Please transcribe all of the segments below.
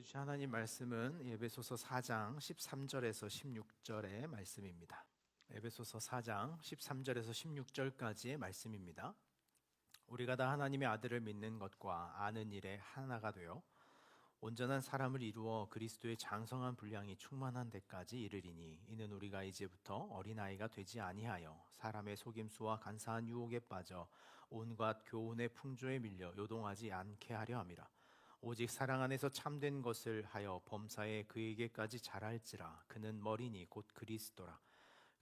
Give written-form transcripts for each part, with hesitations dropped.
주신 하나님 말씀은 에베소서 4장 13절에서 16절의 말씀입니다. 에베소서 4장 13절에서 16절까지의 말씀입니다. 우리가 다 하나님의 아들을 믿는 것과 아는 일에 하나가 되어 온전한 사람을 이루어 그리스도의 장성한 분량이 충만한 데까지 이르리니, 이는 우리가 이제부터 어린아이가 되지 아니하여 사람의 속임수와 간사한 유혹에 빠져 온갖 교훈의 풍조에 밀려 요동하지 않게 하려 함이라. 오직 사랑 안에서 참된 것을 하여 범사에 그에게까지 자랄지라. 그는 머리니 곧 그리스도라.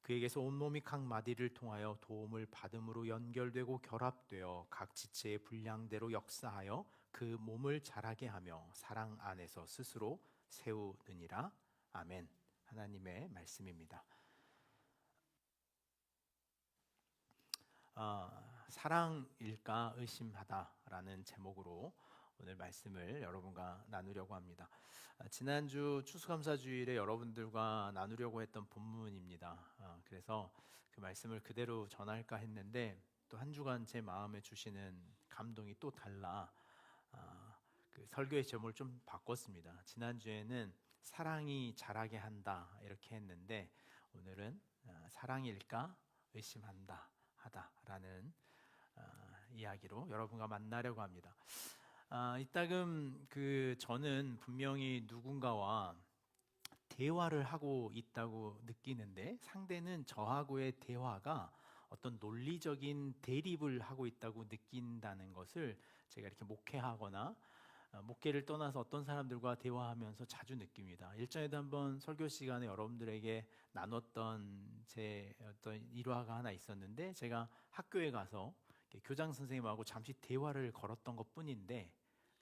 그에게서 온몸이 각 마디를 통하여 도움을 받음으로 연결되고 결합되어 각 지체의 분량대로 역사하여 그 몸을 자라게 하며 사랑 안에서 스스로 세우느니라. 아멘. 하나님의 말씀입니다. 사랑일까 의심하다라는 제목으로 오늘 말씀을 여러분과 나누려고 합니다. 지난주 추수감사주일에 여러분들과 나누려고 했던 본문입니다. 그래서 그 말씀을 그대로 전할까 했는데 또 한 주간 제 마음에 주시는 감동이 또 달라 그 설교의 제목을 좀 바꿨습니다. 지난주에는 사랑이 자라게 한다 이렇게 했는데 오늘은 사랑일까 의심한다 하다라는 이야기로 여러분과 만나려고 합니다. 이따금 저는 분명히 누군가와 대화를 하고 있다고 느끼는데 상대는 저하고의 대화가 어떤 논리적인 대립을 하고 있다고 느낀다는 것을 제가 이렇게 목회하거나 목회를 떠나서 어떤 사람들과 대화하면서 자주 느낍니다. 일전에도 한번 설교 시간에 여러분들에게 나눴던 제 어떤 일화가 하나 있었는데, 제가 학교에 가서 교장 선생님하고 잠시 대화를 걸었던 것 뿐인데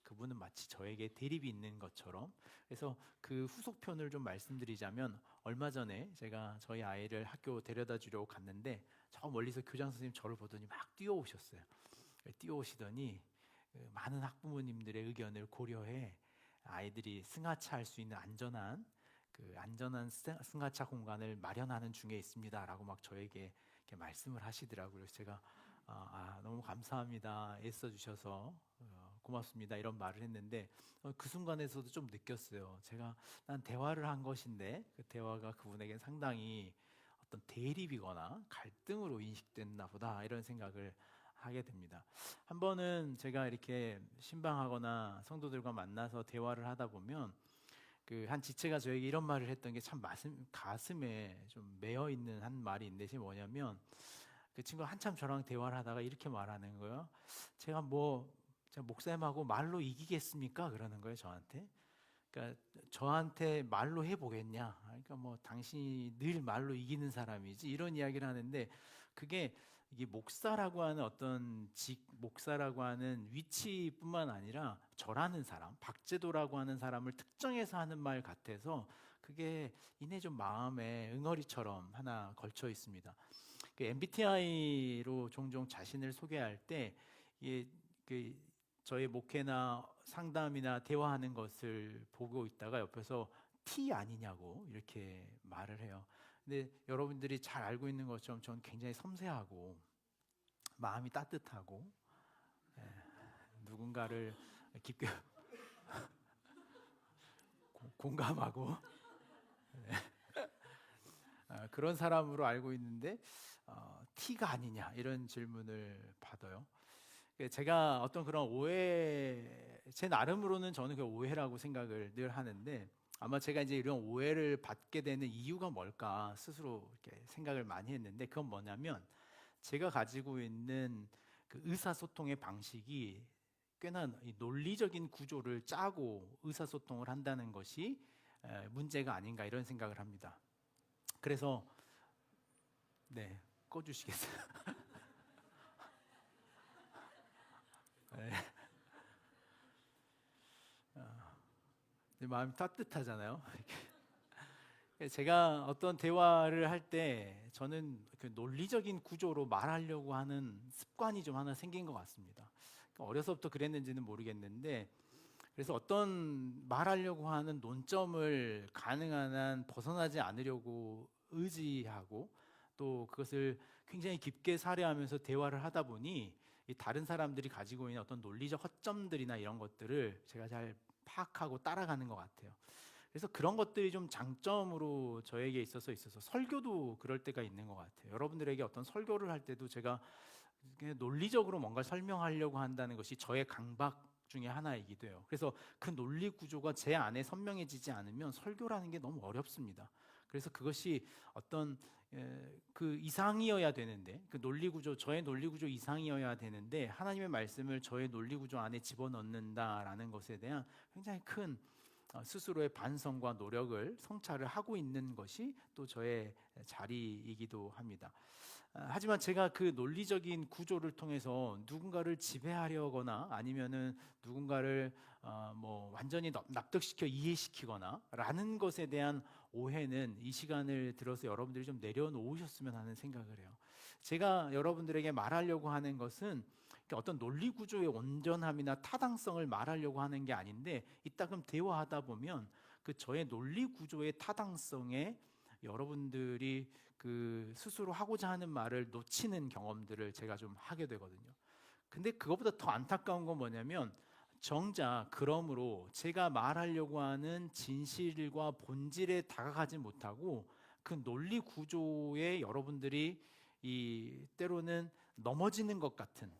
그분은 마치 저에게 대립이 있는 것처럼. 그래서 그 후속편을 좀 말씀드리자면, 얼마 전에 제가 저희 아이를 학교 데려다 주려고 갔는데 저 멀리서 교장 선생님 저를 보더니 막 뛰어오셨어요. 뛰어오시더니 많은 학부모님들의 의견을 고려해 아이들이 승하차할 수 있는 안전한 승하차 공간을 마련하는 중에 있습니다라고 막 저에게 이렇게 말씀을 하시더라고요. 그래서 제가 너무 감사합니다, 애써 주셔서 고맙습니다 이런 말을 했는데, 그 순간에서도 좀 느꼈어요. 난 대화를 한 것인데 그 대화가 그분에게는 상당히 어떤 대립이거나 갈등으로 인식됐나 보다 이런 생각을 하게 됩니다. 한 번은 제가 이렇게 신방하거나 성도들과 만나서 대화를 하다 보면 한 지체가 저에게 이런 말을 했던 게 참 가슴에 좀 매여 있는 한 말이 있는데, 그게 뭐냐면, 그 친구가 한참 저랑 대화를 하다가 이렇게 말하는 거예요. 제가 목사님하고 말로 이기겠습니까? 그러는 거예요, 저한테. 그러니까 저한테 말로 해보겠냐? 그러니까 당신이 늘 말로 이기는 사람이지, 이런 이야기를 하는데, 이게 목사라고 하는 목사라고 하는 위치뿐만 아니라 저라는 사람, 박재도라고 하는 사람을 특정해서 하는 말 같아서 그게 이내 좀 마음에 응어리처럼 하나 걸쳐 있습니다. MBTI로 종종 자신을 소개할 때 저의 목회나 상담이나 대화하는 것을 보고 있다가 옆에서 T 아니냐고 이렇게 말을 해요. 근데 여러분들이 잘 알고 있는 것처럼 저는 굉장히 섬세하고 마음이 따뜻하고 누군가를 깊게 공감하고 그런 사람으로 알고 있는데 T가 아니냐 이런 질문을 받아요. 제가 어떤 그런 제 나름으로는 저는 그 오해라고 생각을 늘 하는데, 아마 제가 이제 이런 오해를 받게 되는 이유가 뭘까 스스로 이렇게 생각을 많이 했는데, 그건 뭐냐면 제가 가지고 있는 그 의사소통의 방식이 꽤나 논리적인 구조를 짜고 의사소통을 한다는 것이 문제가 아닌가 이런 생각을 합니다. 그래서 꺼주시겠어요? 마음이 따뜻하잖아요. 제가 어떤 대화를 할 때 저는 그 논리적인 구조로 말하려고 하는 습관이 좀 하나 생긴 것 같습니다. 어려서부터 그랬는지는 모르겠는데, 그래서 어떤 말하려고 하는 논점을 가능한 한 벗어나지 않으려고 의지하고, 또 그것을 굉장히 깊게 살해하면서 대화를 하다 보니 다른 사람들이 가지고 있는 어떤 논리적 허점들이나 이런 것들을 제가 잘 파악하고 따라가는 것 같아요. 그래서 그런 것들이 좀 장점으로 저에게 있어서 설교도 그럴 때가 있는 것 같아요. 여러분들에게 어떤 설교를 할 때도 제가 논리적으로 뭔가 설명하려고 한다는 것이 저의 강박 중에 하나이기도 해요. 그래서 그 논리 구조가 제 안에 선명해지지 않으면 설교라는 게 너무 어렵습니다. 그래서 그것이 어떤 그 이상이어야 되는데, 그 논리 구조, 저의 논리 구조 이상이어야 되는데 하나님의 말씀을 저의 논리 구조 안에 집어넣는다라는 것에 대한 굉장히 큰 스스로의 반성과 노력을 성찰을 하고 있는 것이 또 저의 자리이기도 합니다. 하지만 제가 그 논리적인 구조를 통해서 누군가를 지배하려거나 아니면은 누군가를 뭐 완전히 납득시켜 이해시키거나 라는 것에 대한 오해는 이 시간을 들어서 여러분들이 좀 내려놓으셨으면 하는 생각을 해요. 제가 여러분들에게 말하려고 하는 것은 어떤 논리 구조의 온전함이나 타당성을 말하려고 하는 게 아닌데, 이따금 대화하다 보면 그 저의 논리 구조의 타당성에 여러분들이 그 스스로 하고자 하는 말을 놓치는 경험들을 제가 좀 하게 되거든요. 근데 그것보다 더 안타까운 건 뭐냐면, 정작 그러므로 제가 말하려고 하는 진실과 본질에 다가가지 못하고 그 논리 구조에 여러분들이 때로는 넘어지는 것 같은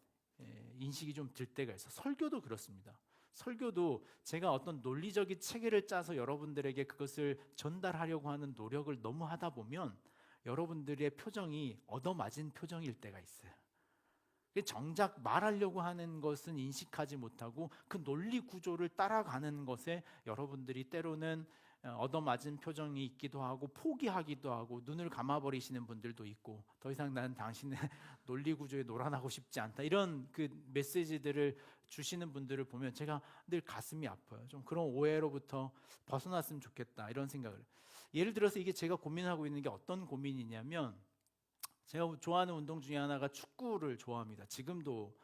인식이 좀 들 때가 있어요. 설교도 그렇습니다. 설교도 제가 어떤 논리적인 체계를 짜서 여러분들에게 그것을 전달하려고 하는 노력을 너무 하다 보면 여러분들의 표정이 얻어맞은 표정일 때가 있어요. 정작 말하려고 하는 것은 인식하지 못하고 그 논리 구조를 따라가는 것에 여러분들이 때로는 얻어맞은 표정이 있기도 하고 포기하기도 하고 눈을 감아버리시는 분들도 있고, 더 이상 나는 당신의 논리 구조에 놀아나고 싶지 않다, 이런 그 메시지들을 주시는 분들을 보면 제가 늘 가슴이 아파요. 좀 그런 오해로부터 벗어났으면 좋겠다, 이런 생각을. 예를 들어서 이게 제가 고민하고 있는 게 어떤 고민이냐면, 제가 좋아하는 운동 중에 하나가 축구를 좋아합니다. 지금도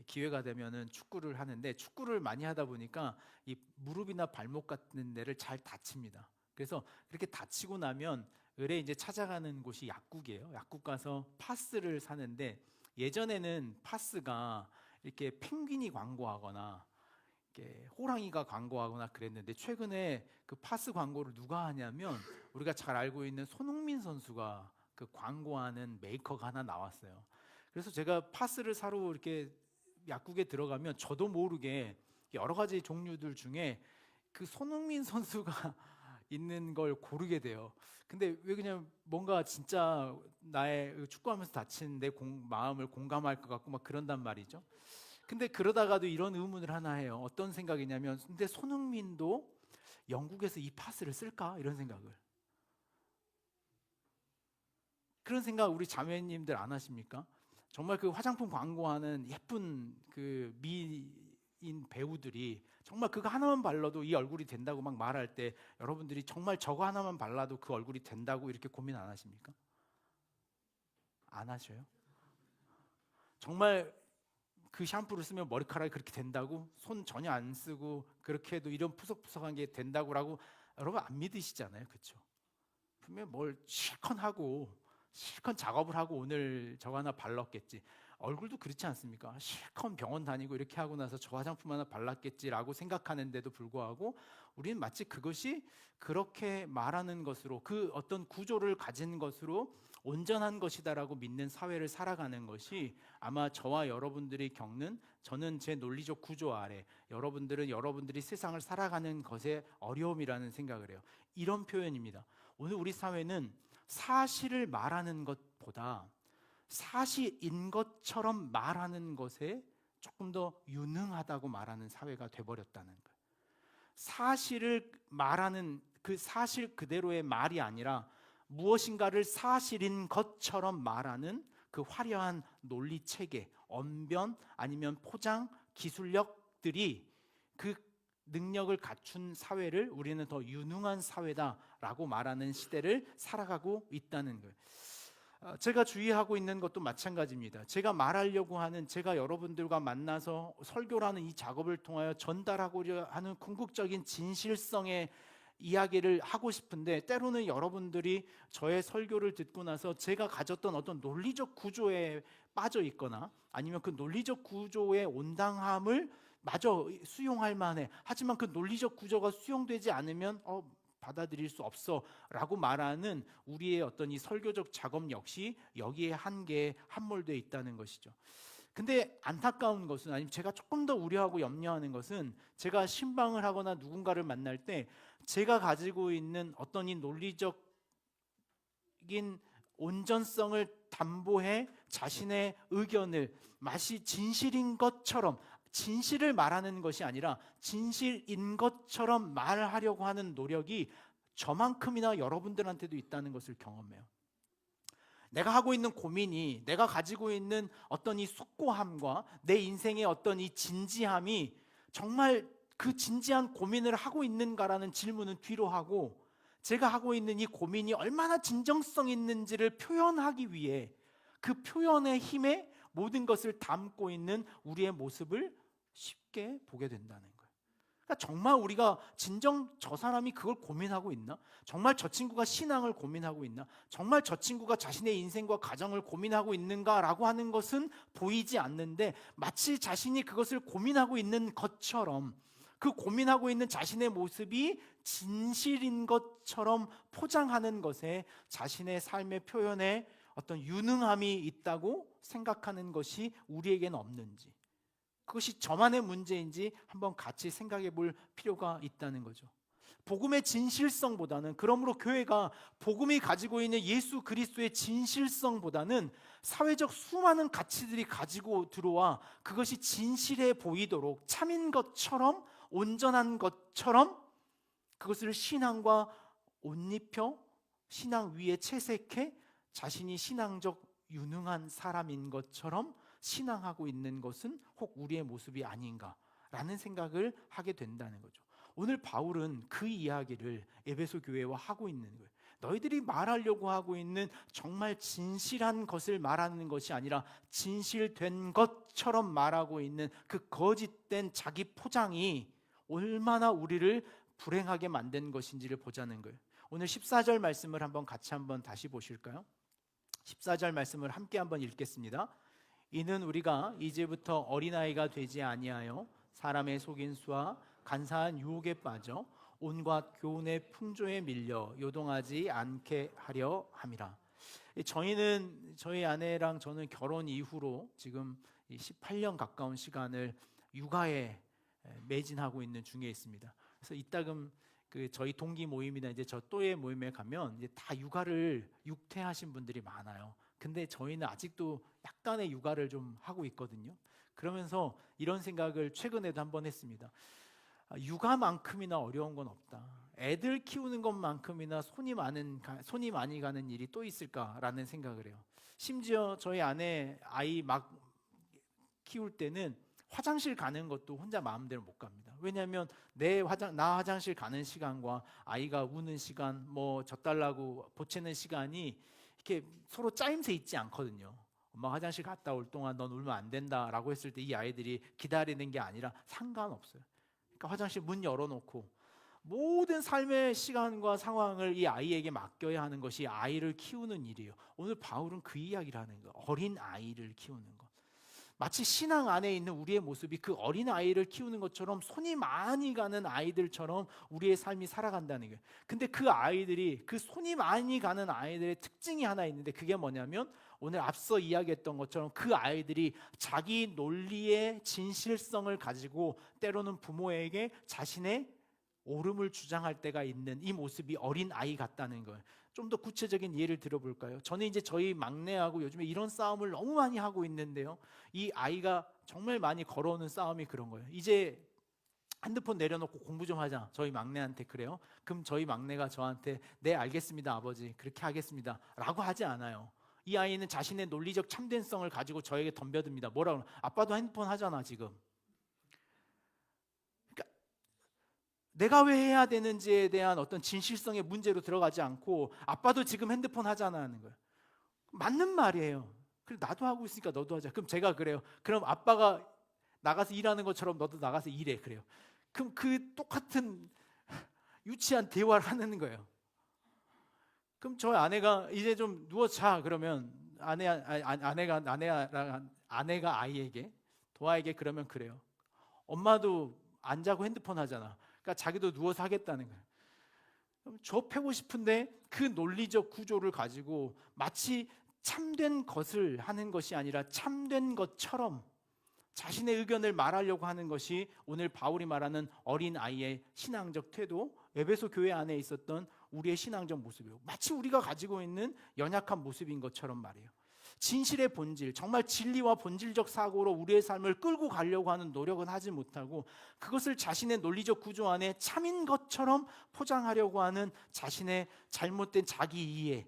기회가 되면은 축구를 하는데, 축구를 많이 하다 보니까 이 무릎이나 발목 같은 데를 잘 다칩니다. 그래서 그렇게 다치고 나면 의뢰 이제 찾아가는 곳이 약국이에요. 약국 가서 파스를 사는데, 예전에는 파스가 이렇게 펭귄이 광고하거나 이렇게 호랑이가 광고하거나 그랬는데, 최근에 그 파스 광고를 누가 하냐면 우리가 잘 알고 있는 손흥민 선수가 그 광고하는 메이커가 하나 나왔어요. 그래서 제가 파스를 사러 이렇게 약국에 들어가면 저도 모르게 여러 가지 종류들 중에 그 손흥민 선수가 있는 걸 고르게 돼요. 근데 왜 그냥 뭔가 진짜 나의 축구하면서 다친 내 마음을 공감할 것 같고 막 그런단 말이죠. 근데 그러다가도 이런 의문을 하나 해요. 어떤 생각이냐면, 근데 손흥민도 영국에서 이 파스를 쓸까? 이런 생각을. 그런 생각 우리 자매님들 안 하십니까? 정말 그 화장품 광고하는 예쁜 그 미인 배우들이 정말 그거 하나만 발라도 이 얼굴이 된다고 막 말할 때, 여러분들이 정말 저거 하나만 발라도 그 얼굴이 된다고 이렇게 고민 안 하십니까? 안 하셔요? 정말 그 샴푸를 쓰면 머리카락이 그렇게 된다고, 손 전혀 안 쓰고 그렇게 해도 이런 푸석푸석한 게 된다고라고 여러분 안 믿으시잖아요, 그렇죠? 분명 뭘 실컷 하고 실컷 작업을 하고 오늘 저거 하나 발랐겠지. 얼굴도 그렇지 않습니까? 실컷 병원 다니고 이렇게 하고 나서 저 화장품 하나 발랐겠지라고 생각하는데도 불구하고 우리는 마치 그것이 그렇게 말하는 것으로, 그 어떤 구조를 가진 것으로 온전한 것이다라고 믿는 사회를 살아가는 것이 아마 저와 여러분들이 겪는, 저는 제 논리적 구조 아래, 여러분들은 여러분들이 세상을 살아가는 것의 어려움이라는 생각을 해요. 이런 표현입니다. 오늘 우리 사회는 사실을 말하는 것보다 사실인 것처럼 말하는 것에 조금 더 유능하다고 말하는 사회가 돼버렸다는 거예요. 사실을 말하는 그 사실 그대로의 말이 아니라 무엇인가를 사실인 것처럼 말하는 그 화려한 논리 체계, 언변 아니면 포장 기술력들이, 그 능력을 갖춘 사회를 우리는 더 유능한 사회다라고 말하는 시대를 살아가고 있다는 거예요. 제가 주의하고 있는 것도 마찬가지입니다. 제가 말하려고 하는, 제가 여러분들과 만나서 설교라는 이 작업을 통하여 전달하고자 하는 궁극적인 진실성의 이야기를 하고 싶은데, 때로는 여러분들이 저의 설교를 듣고 나서 제가 가졌던 어떤 논리적 구조에 빠져 있거나 아니면 그 논리적 구조의 온당함을 맞아, 수용할 만해. 하지만 그 논리적 구조가 수용되지 않으면 받아들일 수 없어 라고 말하는 우리의 어떤 이 설교적 작업 역시 여기에 한계에 함몰되어 있다는 것이죠. 근데 안타까운 것은, 아니면 제가 조금 더 우려하고 염려하는 것은, 제가 신방을 하거나 누군가를 만날 때 제가 가지고 있는 어떤 이 논리적인 온전성을 담보해 자신의 의견을 마치 진실인 것처럼, 진실을 말하는 것이 아니라 진실인 것처럼 말하려고 하는 노력이 저만큼이나 여러분들한테도 있다는 것을 경험해요. 내가 하고 있는 고민이, 내가 가지고 있는 어떤 이 숙고함과 내 인생의 어떤 이 진지함이 정말 그 진지한 고민을 하고 있는가라는 질문은 뒤로 하고, 제가 하고 있는 이 고민이 얼마나 진정성 있는지를 표현하기 위해 그 표현의 힘에 모든 것을 담고 있는 우리의 모습을 쉽게 보게 된다는 거예요. 그러니까 정말 우리가 진정 저 사람이 그걸 고민하고 있나? 정말 저 친구가 신앙을 고민하고 있나? 정말 저 친구가 자신의 인생과 가정을 고민하고 있는가라고 하는 것은 보이지 않는데, 마치 자신이 그것을 고민하고 있는 것처럼, 그 고민하고 있는 자신의 모습이 진실인 것처럼 포장하는 것에 자신의 삶의 표현에 어떤 유능함이 있다고 생각하는 것이 우리에게는 없는지, 그것이 저만의 문제인지 한번 같이 생각해 볼 필요가 있다는 거죠. 복음의 진실성보다는, 그러므로 교회가 복음이 가지고 있는 예수 그리스도의 진실성보다는 사회적 수많은 가치들이 가지고 들어와 그것이 진실해 보이도록, 참인 것처럼, 온전한 것처럼 그것을 신앙과 옷 입혀 신앙 위에 채색해 자신이 신앙적 유능한 사람인 것처럼 신앙하고 있는 것은 혹 우리의 모습이 아닌가라는 생각을 하게 된다는 거죠. 오늘 바울은 그 이야기를 에베소 교회와 하고 있는 거예요. 너희들이 말하려고 하고 있는 정말 진실한 것을 말하는 것이 아니라 진실된 것처럼 말하고 있는 그 거짓된 자기 포장이 얼마나 우리를 불행하게 만든 것인지를 보자는 거예요. 오늘 14절 말씀을 같이 다시 보실까요? 14절 말씀을 함께 한번 읽겠습니다. 이는 우리가 이제부터 어린아이가 되지 아니하여 사람의 속임수와 간사한 유혹에 빠져 온갖 교훈의 풍조에 밀려 요동하지 않게 하려 함이라. 저희 아내랑 저는 결혼 이후로 지금 18년 가까운 시간을 육아에 매진하고 있는 중에 있습니다. 그래서 이따금 저희 동기 모임이나 이제 저 또래 모임에 가면 이제 다 육퇴하신 분들이 많아요. 근데 저희는 아직도 약간의 육아를 좀 하고 있거든요. 그러면서 이런 생각을 최근에도 한번 했습니다. 육아만큼이나 어려운 건 없다. 애들 키우는 것만큼이나 손이 많이 가는 일이 또 있을까라는 생각을 해요. 심지어 저희 아이 막 키울 때는 화장실 가는 것도 혼자 마음대로 못 갑니다. 왜냐하면 나 화장실 가는 시간과 아이가 우는 시간, 젖달라고 보채는 시간이 이렇게 서로 짜임새 있지 않거든요. 엄마 화장실 갔다 올 동안 넌 울면 안 된다라고 했을 때 이 아이들이 기다리는 게 아니라 상관없어요. 그러니까 화장실 문 열어놓고 모든 삶의 시간과 상황을 이 아이에게 맡겨야 하는 것이 아이를 키우는 일이에요. 오늘 바울은 그 이야기를 하는 거예요. 어린 아이를 키우는 것. 마치 신앙 안에 있는 우리의 모습이 그 어린 아이를 키우는 것처럼 손이 많이 가는 아이들처럼 우리의 삶이 살아간다는 거예요. 근데 그 손이 많이 가는 아이들의 특징이 하나 있는데, 그게 뭐냐면 오늘 앞서 이야기했던 것처럼 그 아이들이 자기 논리의 진실성을 가지고 때로는 부모에게 자신의 옳음을 주장할 때가 있는 이 모습이 어린 아이 같다는 거예요. 좀 더 구체적인 예를 들어볼까요? 저는 이제 저희 막내하고 요즘에 이런 싸움을 너무 많이 하고 있는데요. 이 아이가 정말 많이 걸어오는 싸움이 그런 거예요. 이제 핸드폰 내려놓고 공부 좀 하자. 저희 막내한테 그래요. 그럼 저희 막내가 저한테 네 알겠습니다 아버지 그렇게 하겠습니다 라고 하지 않아요. 이 아이는 자신의 논리적 참된성을 가지고 저에게 덤벼듭니다. 뭐라고? 아빠도 핸드폰 하잖아 지금. 내가 왜 해야 되는지에 대한 어떤 진실성의 문제로 들어가지 않고 아빠도 지금 핸드폰 하잖아 하는 거예요. 맞는 말이에요. 그래 나도 하고 있으니까 너도 하자. 그럼 제가 그래요. 그럼 아빠가 나가서 일하는 것처럼 너도 나가서 일해 그래요. 그럼 그 똑같은 유치한 대화를 하는 거예요. 그럼 저희 아내가 이제 좀 누워 자 그러면 아내가 아이에게 도아에게 그러면 그래요. 엄마도 안 자고 핸드폰 하잖아. 그러니까 자기도 누워서 하겠다는 거예요. 저 패고 싶은데 그 논리적 구조를 가지고 마치 참된 것을 하는 것이 아니라 참된 것처럼 자신의 의견을 말하려고 하는 것이 오늘 바울이 말하는 어린아이의 신앙적 태도, 에베소 교회 안에 있었던 우리의 신앙적 모습이에요. 마치 우리가 가지고 있는 연약한 모습인 것처럼 말이에요. 진실의 본질, 정말 진리와 본질적 사고로 우리의 삶을 끌고 가려고 하는 노력은 하지 못하고 그것을 자신의 논리적 구조 안에 참인 것처럼 포장하려고 하는 자신의 잘못된 자기 이해,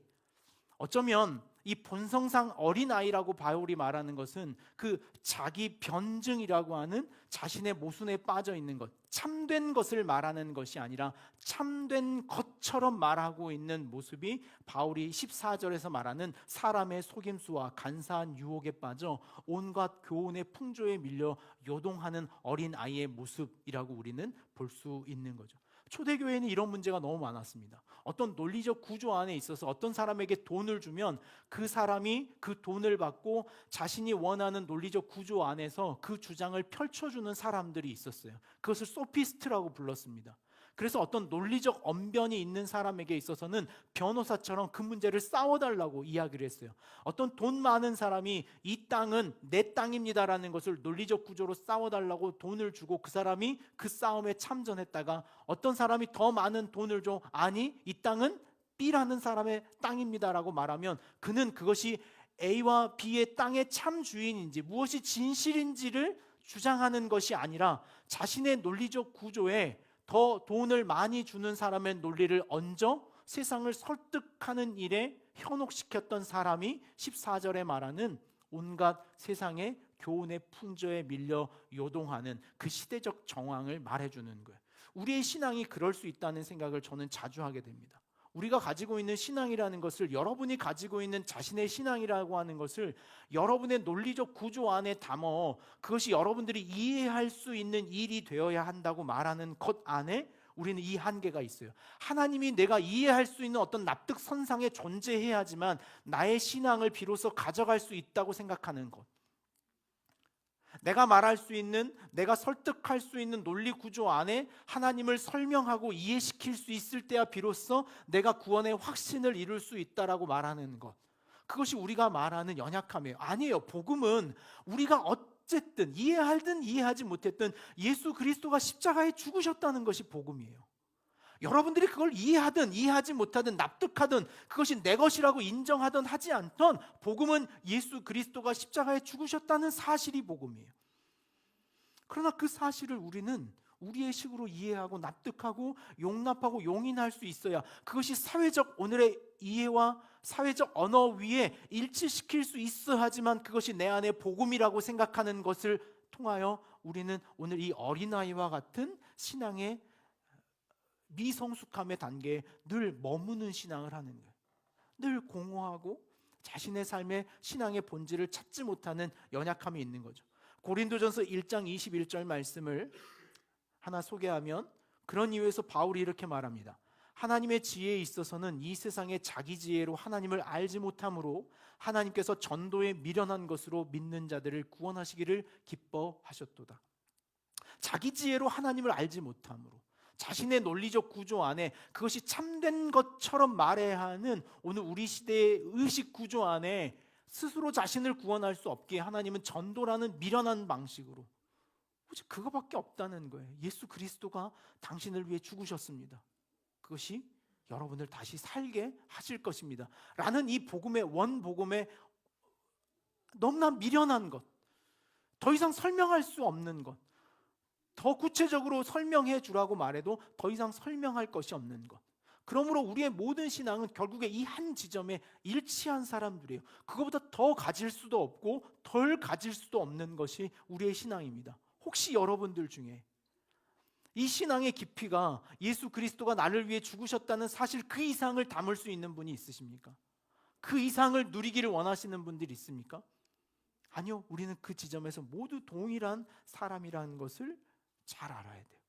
어쩌면 이 본성상 어린아이라고 바울이 말하는 것은 그 자기 변증이라고 하는 자신의 모순에 빠져 있는 것, 참된 것을 말하는 것이 아니라 참된 것처럼 말하고 있는 모습이 바울이 14절에서 말하는 사람의 속임수와 간사한 유혹에 빠져 온갖 교훈의 풍조에 밀려 요동하는 어린아이의 모습이라고 우리는 볼 수 있는 거죠. 초대교회는 이런 문제가 너무 많았습니다. 어떤 논리적 구조 안에 있어서 어떤 사람에게 돈을 주면 그 사람이 그 돈을 받고 자신이 원하는 논리적 구조 안에서 그 주장을 펼쳐주는 사람들이 있었어요. 그것을 소피스트라고 불렀습니다. 그래서 어떤 논리적 언변이 있는 사람에게 있어서는 변호사처럼 그 문제를 싸워달라고 이야기를 했어요. 어떤 돈 많은 사람이 이 땅은 내 땅입니다라는 것을 논리적 구조로 싸워달라고 돈을 주고 그 사람이 그 싸움에 참전했다가 어떤 사람이 더 많은 돈을 줘, 아니 이 땅은 B라는 사람의 땅입니다라고 말하면 그는 그것이 A와 B의 땅의 참 주인인지 무엇이 진실인지를 주장하는 것이 아니라 자신의 논리적 구조에 더 돈을 많이 주는 사람의 논리를 얹어 세상을 설득하는 일에 현혹시켰던 사람이 14절에 말하는 온갖 세상의 교훈의 풍조에 밀려 요동하는 그 시대적 정황을 말해주는 거예요. 우리의 신앙이 그럴 수 있다는 생각을 저는 자주 하게 됩니다. 우리가 가지고 있는 신앙이라는 것을, 여러분이 가지고 있는 자신의 신앙이라고 하는 것을 여러분의 논리적 구조 안에 담아 그것이 여러분들이 이해할 수 있는 일이 되어야 한다고 말하는 것 안에 우리는 이 한계가 있어요. 하나님이 내가 이해할 수 있는 어떤 납득선상에 존재해야지만 나의 신앙을 비로소 가져갈 수 있다고 생각하는 것, 내가 말할 수 있는, 내가 설득할 수 있는 논리 구조 안에 하나님을 설명하고 이해시킬 수 있을 때야 비로소 내가 구원의 확신을 이룰 수 있다라고 말하는 것, 그것이 우리가 말하는 연약함이에요. 아니에요. 복음은 우리가 어쨌든 이해하든 이해하지 못했든 예수 그리스도가 십자가에 죽으셨다는 것이 복음이에요. 여러분들이 그걸 이해하든 이해하지 못하든 납득하든 그것이 내 것이라고 인정하든 하지 않던 복음은 예수 그리스도가 십자가에 죽으셨다는 사실이 복음이에요. 그러나 그 사실을 우리는 우리의 식으로 이해하고 납득하고 용납하고 용인할 수 있어야 그것이 사회적 오늘의 이해와 사회적 언어 위에 일치시킬 수 있어 하지만 그것이 내 안에 복음이라고 생각하는 것을 통하여 우리는 오늘 이 어린아이와 같은 신앙의 미성숙함의 단계에 늘 머무는 신앙을 하는 거예요. 늘 공허하고 자신의 삶의 신앙의 본질을 찾지 못하는 연약함이 있는 거죠. 고린도전서 1장 21절 말씀을 하나 소개하면, 그런 이유에서 바울이 이렇게 말합니다. 하나님의 지혜에 있어서는 이 세상의 자기 지혜로 하나님을 알지 못함으로 하나님께서 전도에 미련한 것으로 믿는 자들을 구원하시기를 기뻐하셨도다. 자기 지혜로 하나님을 알지 못함으로, 자신의 논리적 구조 안에 그것이 참된 것처럼 말해야 하는 오늘 우리 시대의 의식 구조 안에 스스로 자신을 구원할 수 없게 하나님은 전도라는 미련한 방식으로 오직 그거밖에 없다는 거예요. 예수 그리스도가 당신을 위해 죽으셨습니다. 그것이 여러분을 다시 살게 하실 것입니다 라는 이 복음의 원복음의 너무나 미련한 것, 더 이상 설명할 수 없는 것, 더 구체적으로 설명해 주라고 말해도 더 이상 설명할 것이 없는 것, 그러므로 우리의 모든 신앙은 결국에 이 한 지점에 일치한 사람들이에요. 그거보다 더 가질 수도 없고 덜 가질 수도 없는 것이 우리의 신앙입니다. 혹시 여러분들 중에 이 신앙의 깊이가 예수 그리스도가 나를 위해 죽으셨다는 사실 그 이상을 담을 수 있는 분이 있으십니까? 그 이상을 누리기를 원하시는 분들이 있습니까? 아니요. 우리는 그 지점에서 모두 동일한 사람이라는 것을 잘 알아야 돼요.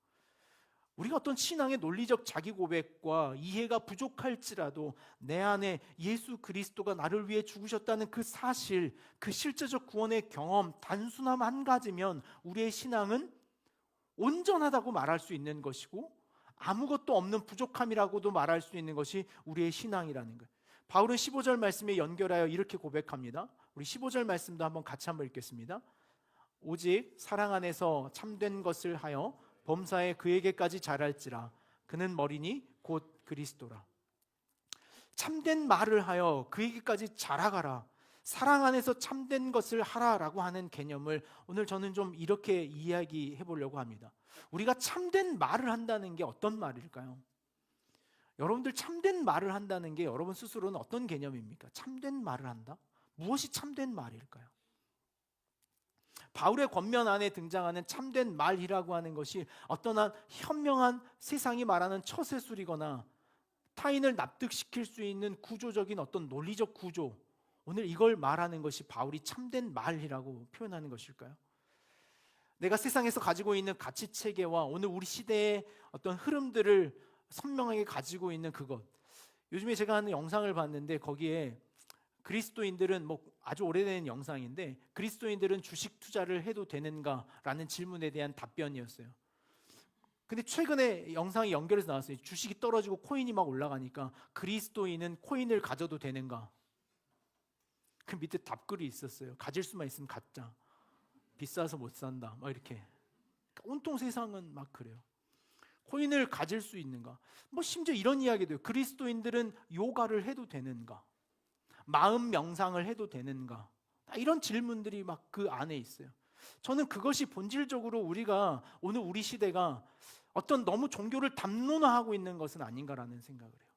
우리가 어떤 신앙의 논리적 자기 고백과 이해가 부족할지라도 내 안에 예수 그리스도가 나를 위해 죽으셨다는 그 사실, 그 실제적 구원의 경험, 단순함 한 가지면 우리의 신앙은 온전하다고 말할 수 있는 것이고 아무것도 없는 부족함이라고도 말할 수 있는 것이 우리의 신앙이라는 거예요. 바울은 15절 말씀에 연결하여 이렇게 고백합니다. 우리 15절 말씀도 같이 한번 읽겠습니다. 오직 사랑 안에서 참된 것을 하여 범사에 그에게까지 자랄지라. 그는 머리니 곧 그리스도라. 참된 말을 하여 그에게까지 자라가라. 사랑 안에서 참된 것을 하라라고 하는 개념을 오늘 저는 좀 이렇게 이야기해 보려고 합니다. 우리가 참된 말을 한다는 게 어떤 말일까요? 여러분들 참된 말을 한다는 게 여러분 스스로는 어떤 개념입니까? 참된 말을 한다? 무엇이 참된 말일까요? 바울의 권면 안에 등장하는 참된 말이라고 하는 것이 어떤 한 현명한 세상이 말하는 처세술이거나 타인을 납득시킬 수 있는 구조적인 어떤 논리적 구조, 오늘 이걸 말하는 것이 바울이 참된 말이라고 표현하는 것일까요? 내가 세상에서 가지고 있는 가치 체계와 오늘 우리 시대의 어떤 흐름들을 선명하게 가지고 있는 그것. 요즘에 제가 하는 영상을 봤는데 거기에 그리스도인들은 아주 오래된 영상인데 그리스도인들은 주식 투자를 해도 되는가라는 질문에 대한 답변이었어요. 근데 최근에 영상이 연결해서 나왔어요. 주식이 떨어지고 코인이 막 올라가니까 그리스도인은 코인을 가져도 되는가? 그 밑에 답글이 있었어요. 가질 수만 있으면 갖자. 비싸서 못 산다. 막 이렇게. 온통 세상은 막 그래요. 코인을 가질 수 있는가? 심지어 이런 이야기도 해요. 그리스도인들은 요가를 해도 되는가? 마음 명상을 해도 되는가? 이런 질문들이 막 그 안에 있어요. 저는 그것이 본질적으로 우리가 오늘 우리 시대가 어떤 너무 종교를 담론화하고 있는 것은 아닌가라는 생각을 해요.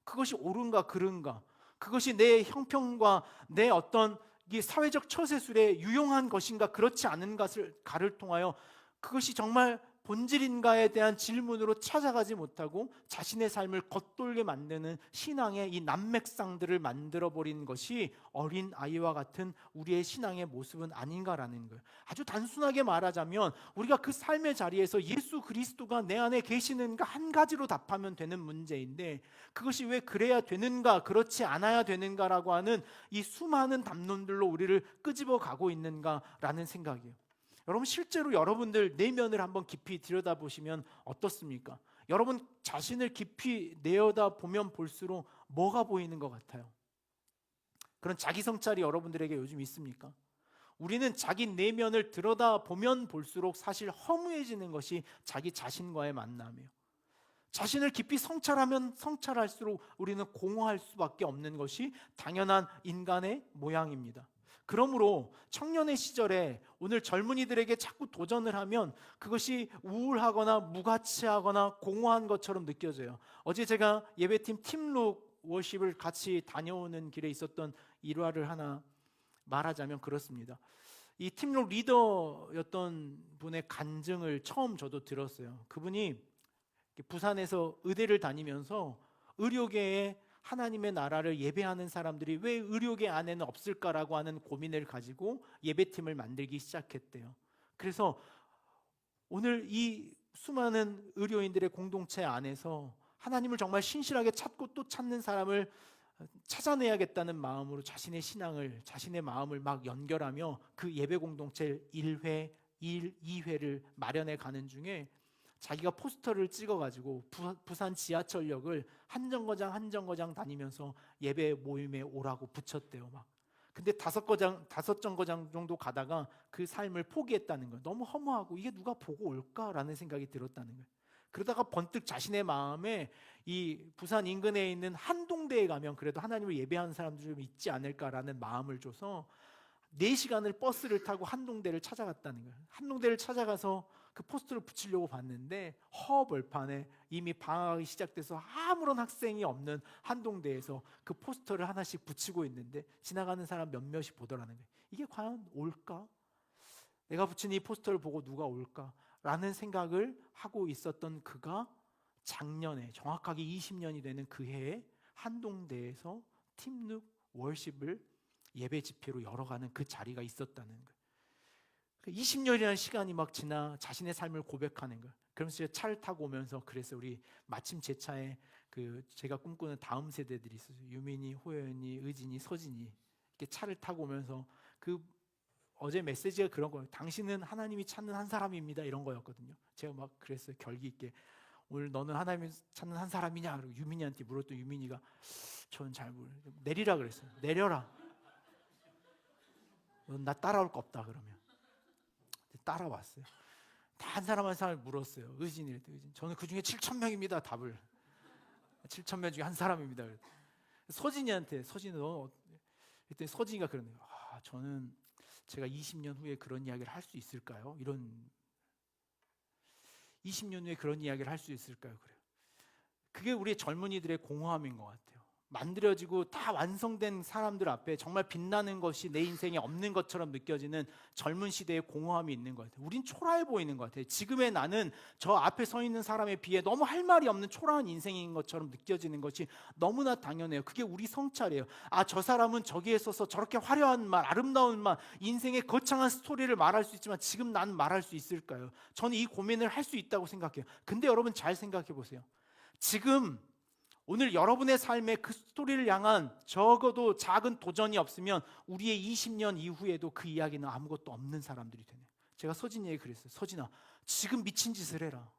그것이 옳은가 그른가? 그것이 내 형평과 내 어떤 이 사회적 처세술에 유용한 것인가 그렇지 않은 것을 통하여 그것이 정말 본질인가에 대한 질문으로 찾아가지 못하고 자신의 삶을 겉돌게 만드는 신앙의 이 난맥상들을 만들어버린 것이 어린 아이와 같은 우리의 신앙의 모습은 아닌가라는 거예요. 아주 단순하게 말하자면 우리가 그 삶의 자리에서 예수 그리스도가 내 안에 계시는가 한 가지로 답하면 되는 문제인데 그것이 왜 그래야 되는가 그렇지 않아야 되는가라고 하는 이 수많은 담론들로 우리를 끄집어 가고 있는가라는 생각이에요. 여러분 실제로 여러분들 내면을 한번 깊이 들여다보시면 어떻습니까? 여러분 자신을 깊이 내려다보면 볼수록 뭐가 보이는 것 같아요? 그런 자기 성찰이 여러분들에게 요즘 있습니까? 우리는 자기 내면을 들여다보면 볼수록 사실 허무해지는 것이 자기 자신과의 만남이에요. 자신을 깊이 성찰하면 성찰할수록 우리는 공허할 수밖에 없는 것이 당연한 인간의 모양입니다. 그러므로 청년의 시절에 오늘 젊은이들에게 자꾸 도전을 하면 그것이 우울하거나 무가치하거나 공허한 것처럼 느껴져요. 어제 제가 예배팀 팀룩 워십을 같이 다녀오는 길에 있었던 일화를 하나 말하자면 그렇습니다. 이 팀룩 리더였던 분의 간증을 처음 저도 들었어요. 그분이 부산에서 의대를 다니면서 의료계에 하나님의 나라를 예배하는 사람들이 왜 의료계 안에는 없을까라고 하는 고민을 가지고 예배팀을 만들기 시작했대요. 그래서 오늘 이 수많은 의료인들의 공동체 안에서 하나님을 정말 신실하게 찾고 또 찾는 사람을 찾아내야겠다는 마음으로 자신의 신앙을, 자신의 마음을 막 연결하며 그 예배 공동체 1회, 2회를 마련해 가는 중에 자기가 포스터를 찍어가지고 부산 지하철역을 한 정거장 다니면서 예배 모임에 오라고 붙였대요. 막. 근데 5정거장 정도 가다가 그 삶을 포기했다는 거예요. 너무 허무하고 이게 누가 보고 올까라는 생각이 들었다는 거예요. 그러다가 번뜩 자신의 마음에 이 부산 인근에 있는 한동대에 가면 그래도 하나님을 예배하는 사람들이 좀 있지 않을까라는 마음을 줘서 4시간을 버스를 타고 한동대를 찾아갔다는 거예요. 한동대를 찾아가서 그 포스터를 붙이려고 봤는데 허벌판에 이미 방학이 시작돼서 아무런 학생이 없는 한동대에서 그 포스터를 하나씩 붙이고 있는데 지나가는 사람 몇몇이 보더라는 거예요. 이게 과연 올까? 내가 붙인 이 포스터를 보고 누가 올까? 라는 생각을 하고 있었던 그가 작년에 정확하게 20년이 되는 그 해에 한동대에서 팀룩 월십을 예배 집회로 열어가는 그 자리가 있었다는 거예요. 20년이라는 시간이 막 지나 자신의 삶을 고백하는 거예요. 그러면서 차를 타고 오면서 그래서 우리 마침 제 차에 그 제가 꿈꾸는 다음 세대들이 있어요. 유민이, 호연이, 의진이, 서진이 이렇게 차를 타고 오면서 그 어제 메시지가 그런 거예요. 당신은 하나님이 찾는 한 사람입니다, 이런 거였거든요. 제가 막 그랬어요, 결기 있게. 오늘 너는 하나님이 찾는 한 사람이냐? 그리고 유민이한테 물었더니 유민이가 저는 잘 모르겠어요. 내리라 그랬어요. 내려라. 넌 나 따라올 거 없다 그러면. 따라왔어요. 다 한 사람 한 사람을 물었어요. 의진. 저는 그 중에 7,000명입니다 답을. 7,000명 중에 한 사람입니다. 서진이한테, 서진이 너, 그때 서진이가 그러네요. 저는 제가 20년 후에 그런 이야기를 할 수 있을까요? 20년 후에 그런 이야기를 할 수 있을까요? 그래요. 그게 우리 젊은이들의 공허함인 것 같아요. 만들어지고 다 완성된 사람들 앞에 정말 빛나는 것이 내 인생에 없는 것처럼 느껴지는 젊은 시대의 공허함이 있는 것 같아요. 우린 초라해 보이는 것 같아요. 지금의 나는 저 앞에 서 있는 사람에 비해 너무 할 말이 없는 초라한 인생인 것처럼 느껴지는 것이 너무나 당연해요. 그게 우리 성찰이에요. 저 사람은 저기에 서서 저렇게 화려한 말, 아름다운 말, 인생의 거창한 스토리를 말할 수 있지만 지금 난 말할 수 있을까요? 저는 이 고민을 할 수 있다고 생각해요. 근데 여러분 잘 생각해 보세요. 지금 오늘 여러분의 삶에 그 스토리를 향한 적어도 작은 도전이 없으면 우리의 20년 이후에도 그 이야기는 아무것도 없는 사람들이 되네요. 제가 서진이에게 그랬어요. 서진아, 지금 미친 짓을 해라.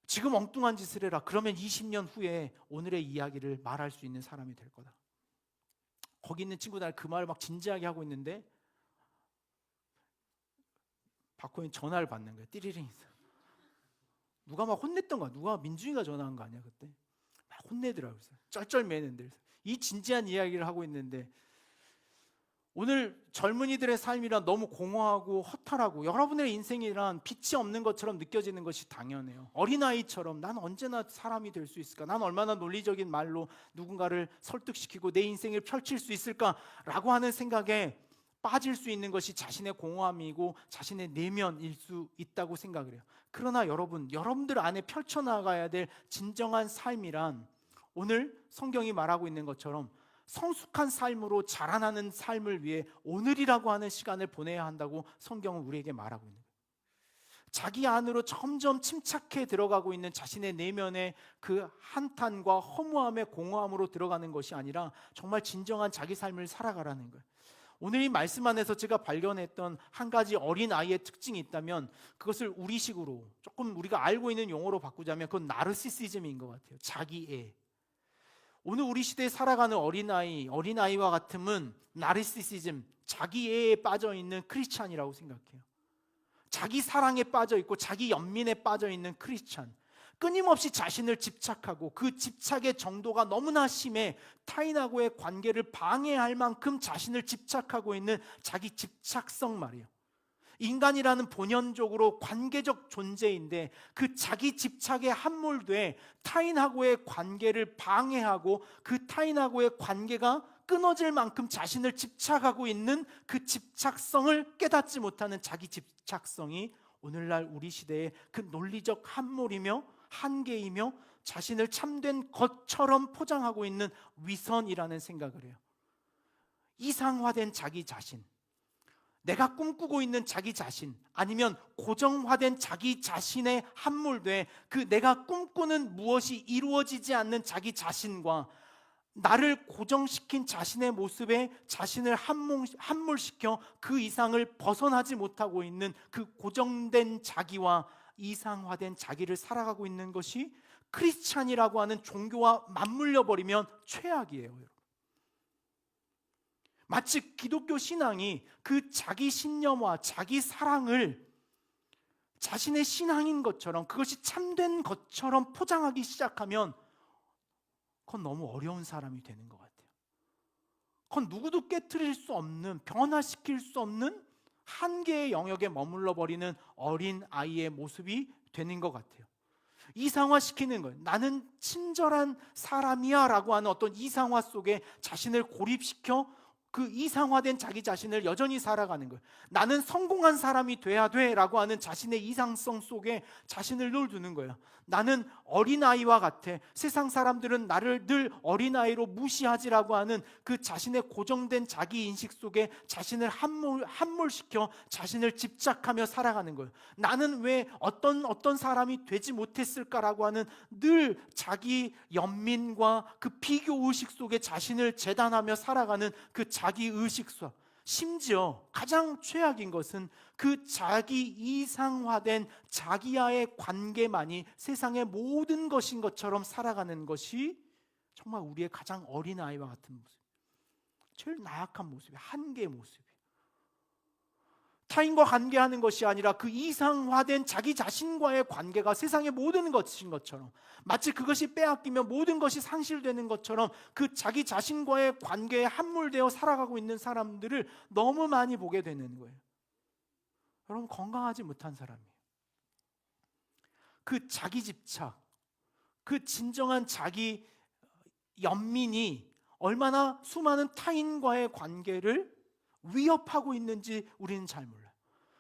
지금 엉뚱한 짓을 해라. 그러면 20년 후에 오늘의 이야기를 말할 수 있는 사람이 될 거다. 거기 있는 친구들 그 말을 막 진지하게 하고 있는데 박호인 전화를 받는 거예요. 띠리링. 누가 막 혼냈던 거야. 누가 민준이가 전화한 거 아니야 그때. 혼내더라고요. 쩔쩔매는데 이 진지한 이야기를 하고 있는데 오늘 젊은이들의 삶이란 너무 공허하고 허탈하고 여러분의 인생이란 빛이 없는 것처럼 느껴지는 것이 당연해요. 어린아이처럼 난 언제나 사람이 될 수 있을까? 난 얼마나 논리적인 말로 누군가를 설득시키고 내 인생을 펼칠 수 있을까라고 하는 생각에 빠질 수 있는 것이 자신의 공허함이고 자신의 내면일 수 있다고 생각을 해요. 그러나 여러분들 안에 펼쳐나가야 될 진정한 삶이란 오늘 성경이 말하고 있는 것처럼 성숙한 삶으로 자라나는 삶을 위해 오늘이라고 하는 시간을 보내야 한다고 성경은 우리에게 말하고 있는 거예요. 자기 안으로 점점 침착해 들어가고 있는 자신의 내면의 그 한탄과 허무함의 공허함으로 들어가는 것이 아니라 정말 진정한 자기 삶을 살아가라는 거예요. 오늘 이 말씀 안에서 제가 발견했던 한 가지 어린아이의 특징이 있다면 그것을 우리식으로 조금 우리가 알고 있는 용어로 바꾸자면 그건 나르시시즘인 것 같아요. 자기애. 오늘 우리 시대에 살아가는 어린아이와 같으면 나르시시즘, 자기애에 빠져있는 크리스찬이라고 생각해요. 자기 사랑에 빠져있고 자기 연민에 빠져있는 크리스찬. 끊임없이 자신을 집착하고 그 집착의 정도가 너무나 심해 타인하고의 관계를 방해할 만큼 자신을 집착하고 있는 자기 집착성 말이에요. 인간이라는 본연적으로 관계적 존재인데 그 자기 집착에 함몰돼 타인하고의 관계를 방해하고 그 타인하고의 관계가 끊어질 만큼 자신을 집착하고 있는 그 집착성을 깨닫지 못하는 자기 집착성이 오늘날 우리 시대의 그 논리적 함몰이며 한계이며 자신을 참된 것처럼 포장하고 있는 위선이라는 생각을 해요. 이상화된 자기 자신, 내가 꿈꾸고 있는 자기 자신, 아니면 고정화된 자기 자신에 함몰돼 그 내가 꿈꾸는 무엇이 이루어지지 않는 자기 자신과 나를 고정시킨 자신의 모습에 자신을 함몰시켜 그 이상을 벗어나지 못하고 있는 그 고정된 자기와 이상화된 자기를 살아가고 있는 것이 크리스찬이라고 하는 종교와 맞물려 버리면 최악이에요. 여러분. 마치 기독교 신앙이 그 자기 신념과 자기 사랑을 자신의 신앙인 것처럼 그것이 참된 것처럼 포장하기 시작하면 그건 너무 어려운 사람이 되는 것 같아요. 그건 누구도 깨트릴 수 없는, 변화시킬 수 없는 한계의 영역에 머물러 버리는 어린 아이의 모습이 되는 것 같아요. 이상화시키는 거예요. 나는 친절한 사람이야 라고 하는 어떤 이상화 속에 자신을 고립시켜 그 이상화된 자기 자신을 여전히 살아가는 거예요. 나는 성공한 사람이 돼야 돼 라고 하는 자신의 이상성 속에 자신을 늘 두는 거예요. 나는 어린아이와 같아. 세상 사람들은 나를 늘 어린아이로 무시하지라고 하는 그 자신의 고정된 자기 인식 속에 자신을 함몰시켜 자신을 집착하며 살아가는 거예요. 나는 왜 어떤 사람이 되지 못했을까라고 하는 늘 자기 연민과 그 비교 의식 속에 자신을 재단하며 살아가는 그 자기 의식과 심지어 가장 최악인 것은 그 자기 이상화된 자기와의 관계만이 세상의 모든 것인 것처럼 살아가는 것이 정말 우리의 가장 어린아이와 같은 모습, 제일 나약한 모습이, 한계의 모습이. 타인과 관계하는 것이 아니라 그 이상화된 자기 자신과의 관계가 세상의 모든 것인 것처럼, 마치 그것이 빼앗기면 모든 것이 상실되는 것처럼 그 자기 자신과의 관계에 함몰되어 살아가고 있는 사람들을 너무 많이 보게 되는 거예요. 여러분, 건강하지 못한 사람이에요. 그 자기 집착, 그 진정한 자기 연민이 얼마나 수많은 타인과의 관계를 위협하고 있는지 우리는 잘 몰라요.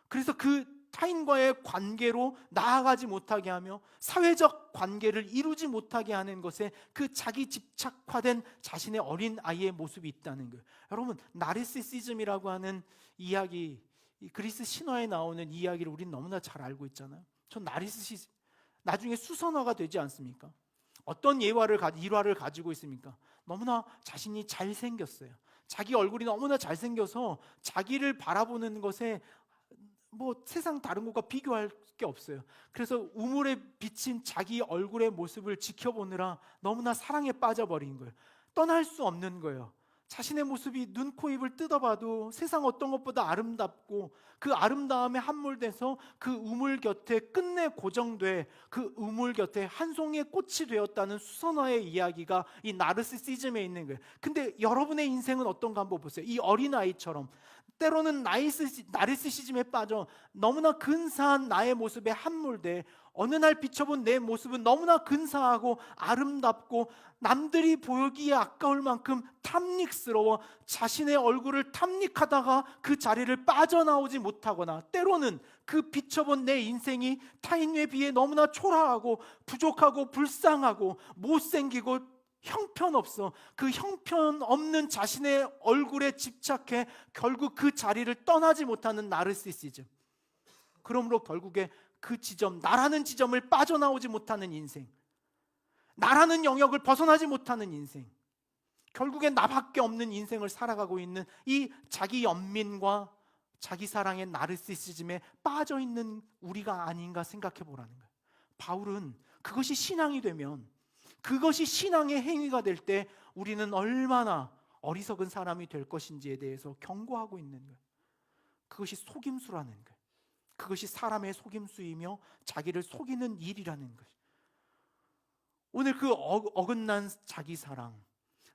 그래서 그 타인과의 관계로 나아가지 못하게 하며 사회적 관계를 이루지 못하게 하는 것에 그 자기 집착화된 자신의 어린 아이의 모습이 있다는 거예요. 여러분, 나르시시즘이라고 하는 이야기, 그리스 신화에 나오는 이야기를 우리는 너무나 잘 알고 있잖아요. 전 나르시시즘 나중에 수선화가 되지 않습니까? 어떤 일화를 가지고 있습니까? 너무나 자신이 잘생겼어요. 자기 얼굴이 너무나 잘생겨서 자기를 바라보는 것에 세상 다른 것과 비교할 게 없어요. 그래서 우물에 비친 자기 얼굴의 모습을 지켜보느라 너무나 사랑에 빠져버린 거예요. 떠날 수 없는 거예요. 자신의 모습이 눈, 코, 입을 뜯어봐도 세상 어떤 것보다 아름답고 그 아름다움에 함몰돼서 그 우물 곁에 끝내 고정돼 그 우물 곁에 한 송이의 꽃이 되었다는 수선화의 이야기가 이 나르시시즘에 있는 거예요. 근데 여러분의 인생은 어떤가 한번 보세요. 이 어린아이처럼 때로는 나르시시즘에 빠져 너무나 근사한 나의 모습에 함몰돼 어느 날 비춰본 내 모습은 너무나 근사하고 아름답고 남들이 보기에 아까울 만큼 탐닉스러워 자신의 얼굴을 탐닉하다가 그 자리를 빠져나오지 못하거나, 때로는 그 비춰본 내 인생이 타인에 비해 너무나 초라하고 부족하고 불쌍하고 못생기고 형편없어 그 형편없는 자신의 얼굴에 집착해 결국 그 자리를 떠나지 못하는 나르시시즘. 그러므로 결국에 그 지점, 나라는 지점을 빠져나오지 못하는 인생, 나라는 영역을 벗어나지 못하는 인생, 결국에 나밖에 없는 인생을 살아가고 있는 이 자기 연민과 자기 사랑의 나르시시즘에 빠져있는 우리가 아닌가 생각해 보라는 거예요. 바울은 그것이 신앙이 되면, 그것이 신앙의 행위가 될 때 우리는 얼마나 어리석은 사람이 될 것인지에 대해서 경고하고 있는 거예요. 그것이 속임수라는 거예요. 그것이 사람의 속임수이며 자기를 속이는 일이라는 거예요. 오늘 그 어긋난 자기 사랑,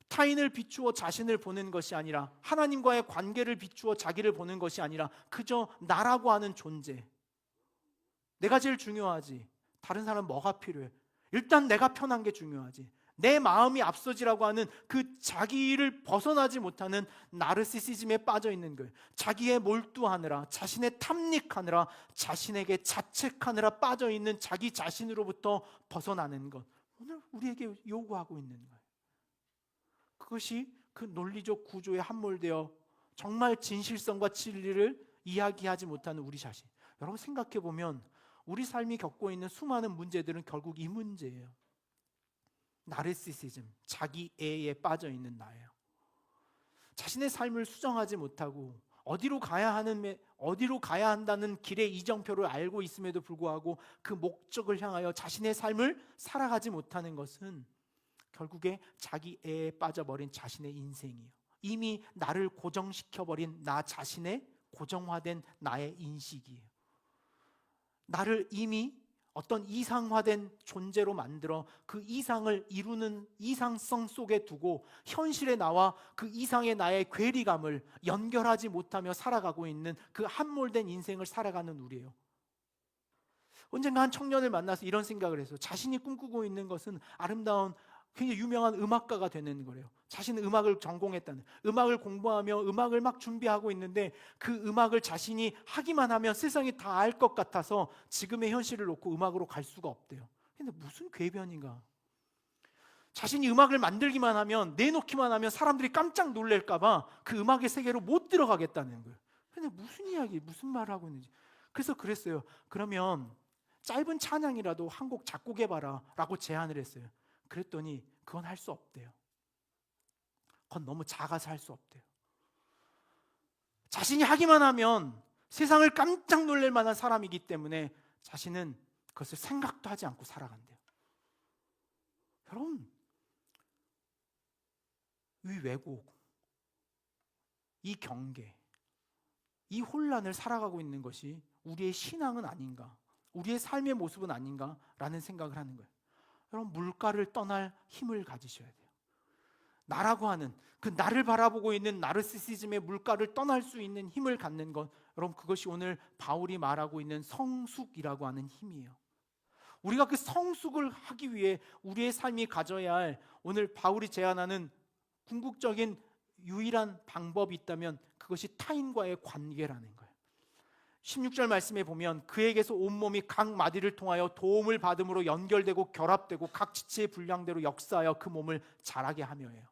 타인을 비추어 자신을 보는 것이 아니라, 하나님과의 관계를 비추어 자기를 보는 것이 아니라 그저 나라고 하는 존재, 내가 제일 중요하지, 다른 사람 뭐가 필요해, 일단 내가 편한 게 중요하지, 내 마음이 앞서지라고 하는 그 자기를 벗어나지 못하는 나르시시즘에 빠져 있는 거예요. 자기에 몰두하느라, 자신의 탐닉하느라, 자신에게 자책하느라 빠져 있는 자기 자신으로부터 벗어나는 것, 오늘 우리에게 요구하고 있는 거예요. 그것이 그 논리적 구조에 함몰되어 정말 진실성과 진리를 이야기하지 못하는 우리 자신. 여러분, 생각해 보면 우리 삶이 겪고 있는 수많은 문제들은 결국 이 문제예요. 나르시시즘, 자기애에 빠져 있는 나예요. 자신의 삶을 수정하지 못하고 어디로 가야 한다는 길의 이정표를 알고 있음에도 불구하고 그 목적을 향하여 자신의 삶을 살아가지 못하는 것은 결국에 자기애에 빠져버린 자신의 인생이에요. 이미 나를 고정시켜버린 나 자신의 고정화된 나의 인식이에요. 나를 이미 어떤 이상화된 존재로 만들어 그 이상을 이루는 이상성 속에 두고 현실의 나와 그 이상의 나의 괴리감을 연결하지 못하며 살아가고 있는 그 함몰된 인생을 살아가는 우리예요. 언젠가 한 청년을 만나서 이런 생각을 했어요. 자신이 꿈꾸고 있는 것은 아름다운 굉장히 유명한 음악가가 되는 거래요. 자신은 음악을 전공했다는, 음악을 공부하며 음악을 막 준비하고 있는데 그 음악을 자신이 하기만 하면 세상이 다 알 것 같아서 지금의 현실을 놓고 음악으로 갈 수가 없대요. 근데 무슨 궤변인가? 자신이 음악을 만들기만 하면, 내놓기만 하면 사람들이 깜짝 놀랄까 봐 그 음악의 세계로 못 들어가겠다는 거예요. 근데 무슨 이야기, 무슨 말을 하고 있는지. 그래서 그랬어요. 그러면 짧은 찬양이라도 한 곡 작곡해봐라 라고 제안을 했어요. 그랬더니 그건 할 수 없대요. 그건 너무 작아서 할 수 없대요. 자신이 하기만 하면 세상을 깜짝 놀랄 만한 사람이기 때문에 자신은 그것을 생각도 하지 않고 살아간대요. 여러분, 이 왜곡, 이 경계, 이 혼란을 살아가고 있는 것이 우리의 신앙은 아닌가, 우리의 삶의 모습은 아닌가라는 생각을 하는 거예요. 여러분, 물가를 떠날 힘을 가지셔야 돼요. 나라고 하는 그 나를 바라보고 있는 나르시시즘의 물가를 떠날 수 있는 힘을 갖는 것, 여러분, 그것이 오늘 바울이 말하고 있는 성숙이라고 하는 힘이에요. 우리가 그 성숙을 하기 위해 우리의 삶이 가져야 할, 오늘 바울이 제안하는 궁극적인 유일한 방법이 있다면 그것이 타인과의 관계라는 거예요. 16절 말씀에 보면 그에게서 온몸이 각 마디를 통하여 도움을 받음으로 연결되고 결합되고 각 지체의 분량대로 역사하여 그 몸을 자라게 하며예요.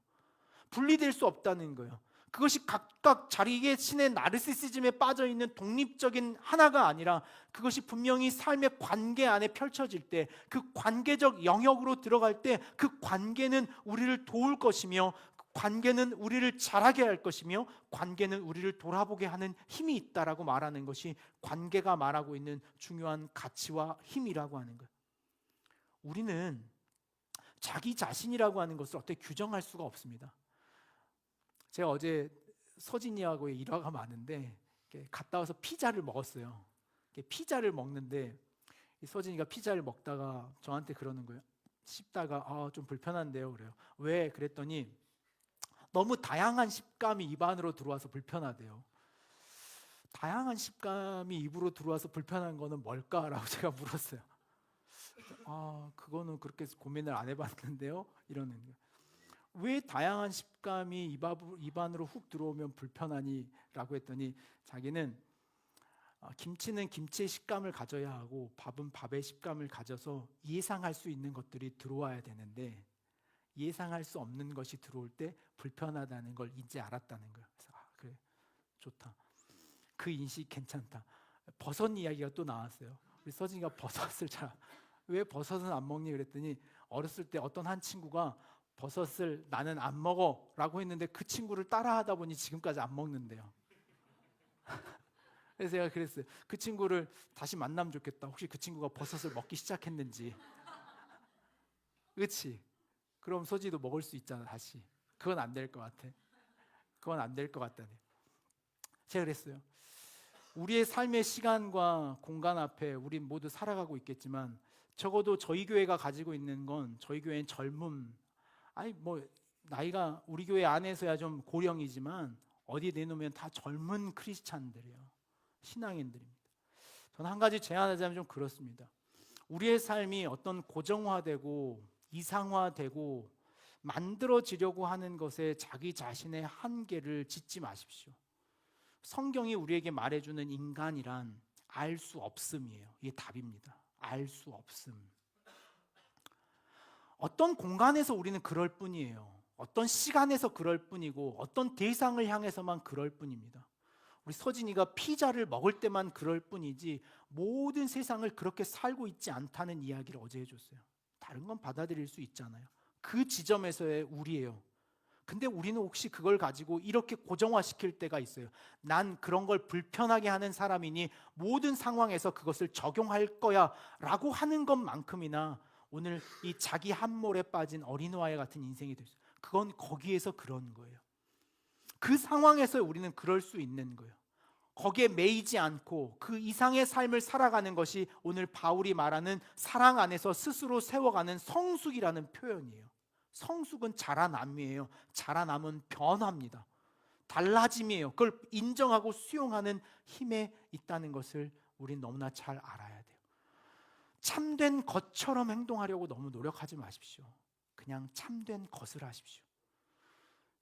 분리될 수 없다는 거예요. 그것이 각각 자기의 신의 나르시시즘에 빠져있는 독립적인 하나가 아니라 그것이 분명히 삶의 관계 안에 펼쳐질 때, 그 관계적 영역으로 들어갈 때 그 관계는 우리를 도울 것이며, 관계는 우리를 자라게 할 것이며, 관계는 우리를 돌아보게 하는 힘이 있다라고 말하는 것이 관계가 말하고 있는 중요한 가치와 힘이라고 하는 거예요. 우리는 자기 자신이라고 하는 것을 어떻게 규정할 수가 없습니다. 제가 어제 서진이하고의 일화가 많은데 갔다 와서 피자를 먹었어요. 피자를 먹는데 서진이가 피자를 먹다가 저한테 그러는 거예요. 씹다가 좀 불편한데요. 그래요. 왜? 그랬더니 너무 다양한 식감이 입 안으로 들어와서 불편하대요. 다양한 식감이 입으로 들어와서 불편한 거는 뭘까라고 제가 물었어요. 그거는 그렇게 고민을 안 해봤는데요. 이러는 거예요. 왜 다양한 식감이 입 안으로 훅 들어오면 불편하니? 라고 했더니 자기는 김치는 김치의 식감을 가져야 하고 밥은 밥의 식감을 가져서 예상할 수 있는 것들이 들어와야 되는데 예상할 수 없는 것이 들어올 때 불편하다는 걸 이제 알았다는 거예요. 그래서 그래, 좋다. 그 인식 괜찮다. 버섯 이야기가 또 나왔어요. 우리 서진이가 버섯을 왜 버섯은 안 먹니? 그랬더니 어렸을 때 어떤 한 친구가 버섯을 나는 안 먹어 라고 했는데 그 친구를 따라하다 보니 지금까지 안 먹는데요. 그래서 제가 그랬어요. 그 친구를 다시 만나면 좋겠다. 혹시 그 친구가 버섯을 먹기 시작했는지. 그렇지? 그럼 소지도 먹을 수 있잖아. 다시. 그건 안 될 것 같아. 그건 안 될 것 같다네. 제가 그랬어요. 우리의 삶의 시간과 공간 앞에 우리 모두 살아가고 있겠지만 적어도 저희 교회가 가지고 있는 건, 저희 교회는 젊음, 나이가 우리 교회 안에서야 좀 고령이지만 어디 내놓으면 다 젊은 크리스찬들이에요. 신앙인들입니다. 저는 한 가지 제안하자면 좀 그렇습니다. 우리의 삶이 어떤 고정화되고 이상화되고 만들어지려고 하는 것에 자기 자신의 한계를 짓지 마십시오. 성경이 우리에게 말해주는 인간이란 알 수 없음이에요. 이게 답입니다. 알 수 없음. 어떤 공간에서 우리는 그럴 뿐이에요. 어떤 시간에서 그럴 뿐이고 어떤 대상을 향해서만 그럴 뿐입니다. 우리 서진이가 피자를 먹을 때만 그럴 뿐이지 모든 세상을 그렇게 살고 있지 않다는 이야기를 어제 해줬어요. 다른 건 받아들일 수 있잖아요. 그 지점에서의 우리예요. 근데 우리는 혹시 그걸 가지고 이렇게 고정화시킬 때가 있어요. 난 그런 걸 불편하게 하는 사람이니 모든 상황에서 그것을 적용할 거야 라고 하는 것만큼이나 오늘 이 자기 함몰에 빠진 어린아이 같은 인생이 됐어요. 그건 거기에서 그런 거예요. 그 상황에서 우리는 그럴 수 있는 거예요. 거기에 매이지 않고 그 이상의 삶을 살아가는 것이 오늘 바울이 말하는 사랑 안에서 스스로 세워가는 성숙이라는 표현이에요. 성숙은 자라남이에요. 자라남은 변화입니다. 달라짐이에요. 그걸 인정하고 수용하는 힘에 있다는 것을 우린 너무나 잘 알아야 돼요. 참된 것처럼 행동하려고 너무 노력하지 마십시오. 그냥 참된 것을 하십시오.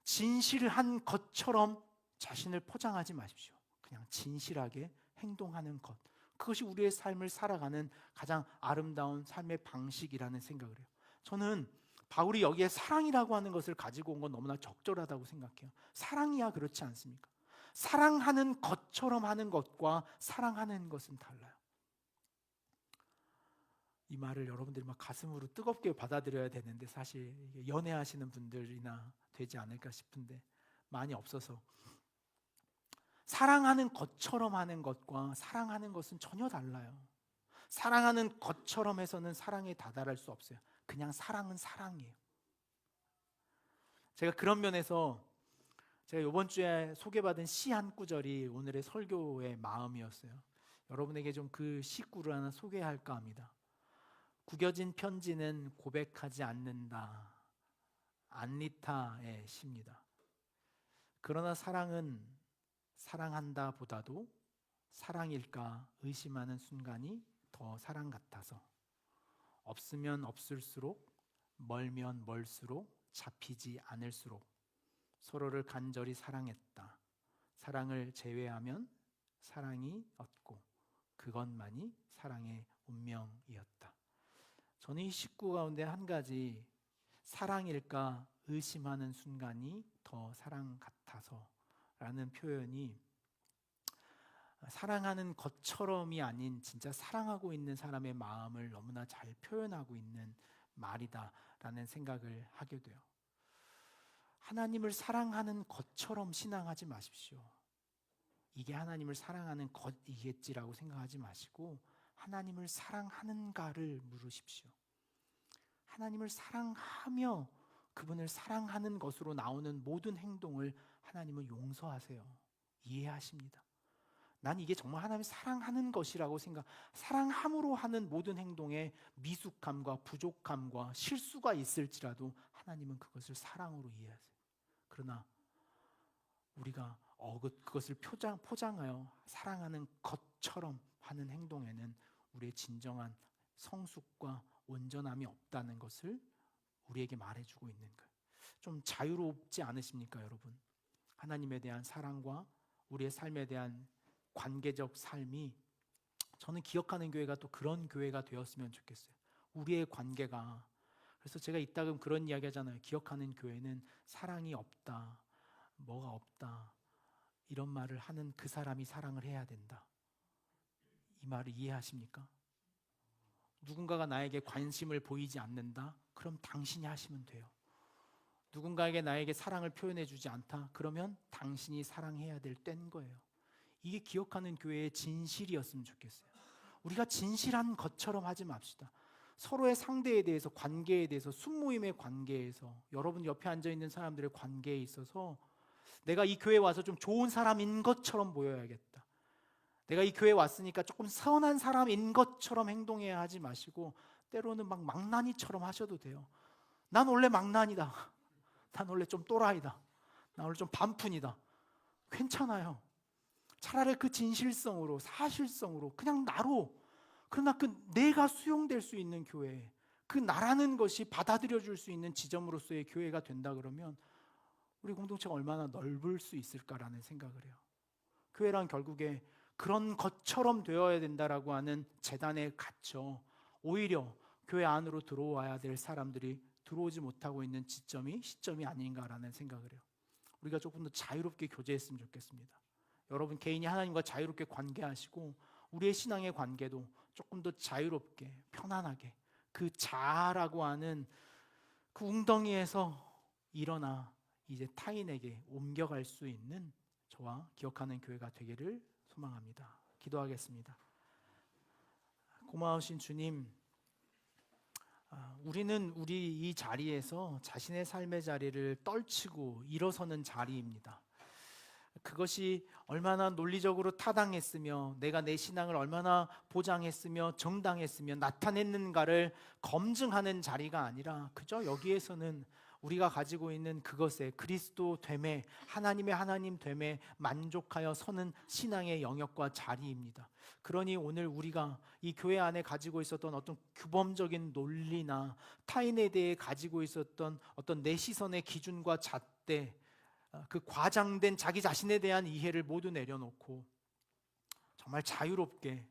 진실한 것처럼 자신을 포장하지 마십시오. 그냥 진실하게 행동하는 것. 그것이 우리의 삶을 살아가는 가장 아름다운 삶의 방식이라는 생각을 해요. 저는 바울이 여기에 사랑이라고 하는 것을 가지고 온 건 너무나 적절하다고 생각해요. 사랑이야 그렇지 않습니까? 사랑하는 것처럼 하는 것과 사랑하는 것은 달라요. 이 말을 여러분들이 막 가슴으로 뜨겁게 받아들여야 되는데 사실 연애하시는 분들이나 되지 않을까 싶은데 많이 없어서, 사랑하는 것처럼 하는 것과 사랑하는 것은 전혀 달라요. 사랑하는 것처럼 해서는 사랑에 다다를 수 없어요. 그냥 사랑은 사랑이에요. 제가 그런 면에서 제가 이번 주에 소개받은 시 한 구절이 오늘의 설교의 마음이었어요. 여러분에게 좀 그 시구를 하나 소개할까 합니다. 구겨진 편지는 고백하지 않는다. 안리타의 시입니다. 그러나 사랑은 사랑한다 보다도 사랑일까 의심하는 순간이 더 사랑 같아서 없으면 없을수록 멀면 멀수록 잡히지 않을수록 서로를 간절히 사랑했다. 사랑을 제외하면 사랑이 없고 그것만이 사랑의 운명이었다. 저는 이 식구 가운데 한 가지 사랑일까 의심하는 순간이 더 사랑 같아서 라는 표현이 사랑하는 것처럼이 아닌 진짜 사랑하고 있는 사람의 마음을 너무나 잘 표현하고 있는 말이다라는 생각을 하게 돼요. 하나님을 사랑하는 것처럼 신앙하지 마십시오. 이게 하나님을 사랑하는 것이겠지라고 생각하지 마시고 하나님을 사랑하는가를 물으십시오. 하나님을 사랑하며 그분을 사랑하는 것으로 나오는 모든 행동을 하나님은 용서하세요. 이해하십니다. 난 이게 정말 하나님을 사랑하는 것이라고 사랑함으로 하는 모든 행동에 미숙함과 부족함과 실수가 있을지라도 하나님은 그것을 사랑으로 이해하세요. 그러나 우리가 그것을 포장하여 사랑하는 것처럼 하는 행동에는 우리의 진정한 성숙과 온전함이 없다는 것을 우리에게 말해주고 있는 거예요. 좀 자유롭지 않으십니까, 여러분? 하나님에 대한 사랑과 우리의 삶에 대한 관계적 삶이, 저는 기억하는 교회가 또 그런 교회가 되었으면 좋겠어요. 우리의 관계가, 그래서 제가 이따금 그런 이야기 하잖아요. 기억하는 교회는 사랑이 없다, 뭐가 없다, 이런 말을 하는 그 사람이 사랑을 해야 된다. 이 말을 이해하십니까? 누군가가 나에게 관심을 보이지 않는다? 그럼 당신이 하시면 돼요. 누군가에게 나에게 사랑을 표현해 주지 않다? 그러면 당신이 사랑해야 될 때인 거예요. 이게 기억하는 교회의 진실이었으면 좋겠어요. 우리가 진실한 것처럼 하지 맙시다. 서로의 상대에 대해서, 관계에 대해서, 순모임의 관계에서, 여러분 옆에 앉아있는 사람들의 관계에 있어서 내가 이 교회에 와서 좀 좋은 사람인 것처럼 보여야겠다. 내가 이 교회에 왔으니까 조금 선한 사람인 것처럼 행동해야 하지 마시고 때로는 막 망나니처럼 하셔도 돼요. 난 원래 망나니다. 난 원래 좀 또라이다. 난 원래 좀 반푼이다. 괜찮아요. 차라리 그 진실성으로, 사실성으로, 그냥 나로, 그러나 그 내가 수용될 수 있는 교회, 그 나라는 것이 받아들여 줄 수 있는 지점으로서의 교회가 된다 그러면 우리 공동체가 얼마나 넓을 수 있을까라는 생각을 해요. 교회란 결국에 그런 것처럼 되어야 된다라고 하는 재단에 갇혀 오히려 교회 안으로 들어와야 될 사람들이 들어오지 못하고 있는 시점이 아닌가라는 생각을 해요. 우리가 조금 더 자유롭게 교제했으면 좋겠습니다. 여러분 개인이 하나님과 자유롭게 관계하시고 우리의 신앙의 관계도 조금 더 자유롭게 편안하게 그 자아라고 하는 그 웅덩이에서 일어나 이제 타인에게 옮겨갈 수 있는 저와 기억하는 교회가 되기를 소망합니다. 기도하겠습니다. 고마우신 주님, 우리는 우리 이 자리에서 자신의 삶의 자리를 떨치고 일어서는 자리입니다. 그것이 얼마나 논리적으로 타당했으며 내가 내 신앙을 얼마나 보장했으며 정당했으며 나타냈는가를 검증하는 자리가 아니라 그저 여기에서는 우리가 가지고 있는 그것에 그리스도 됨에 하나님의 하나님 됨에 만족하여 서는 신앙의 영역과 자리입니다. 그러니 오늘 우리가 이 교회 안에 가지고 있었던 어떤 규범적인 논리나 타인에 대해 가지고 있었던 어떤 내 시선의 기준과 잣대, 그 과장된 자기 자신에 대한 이해를 모두 내려놓고 정말 자유롭게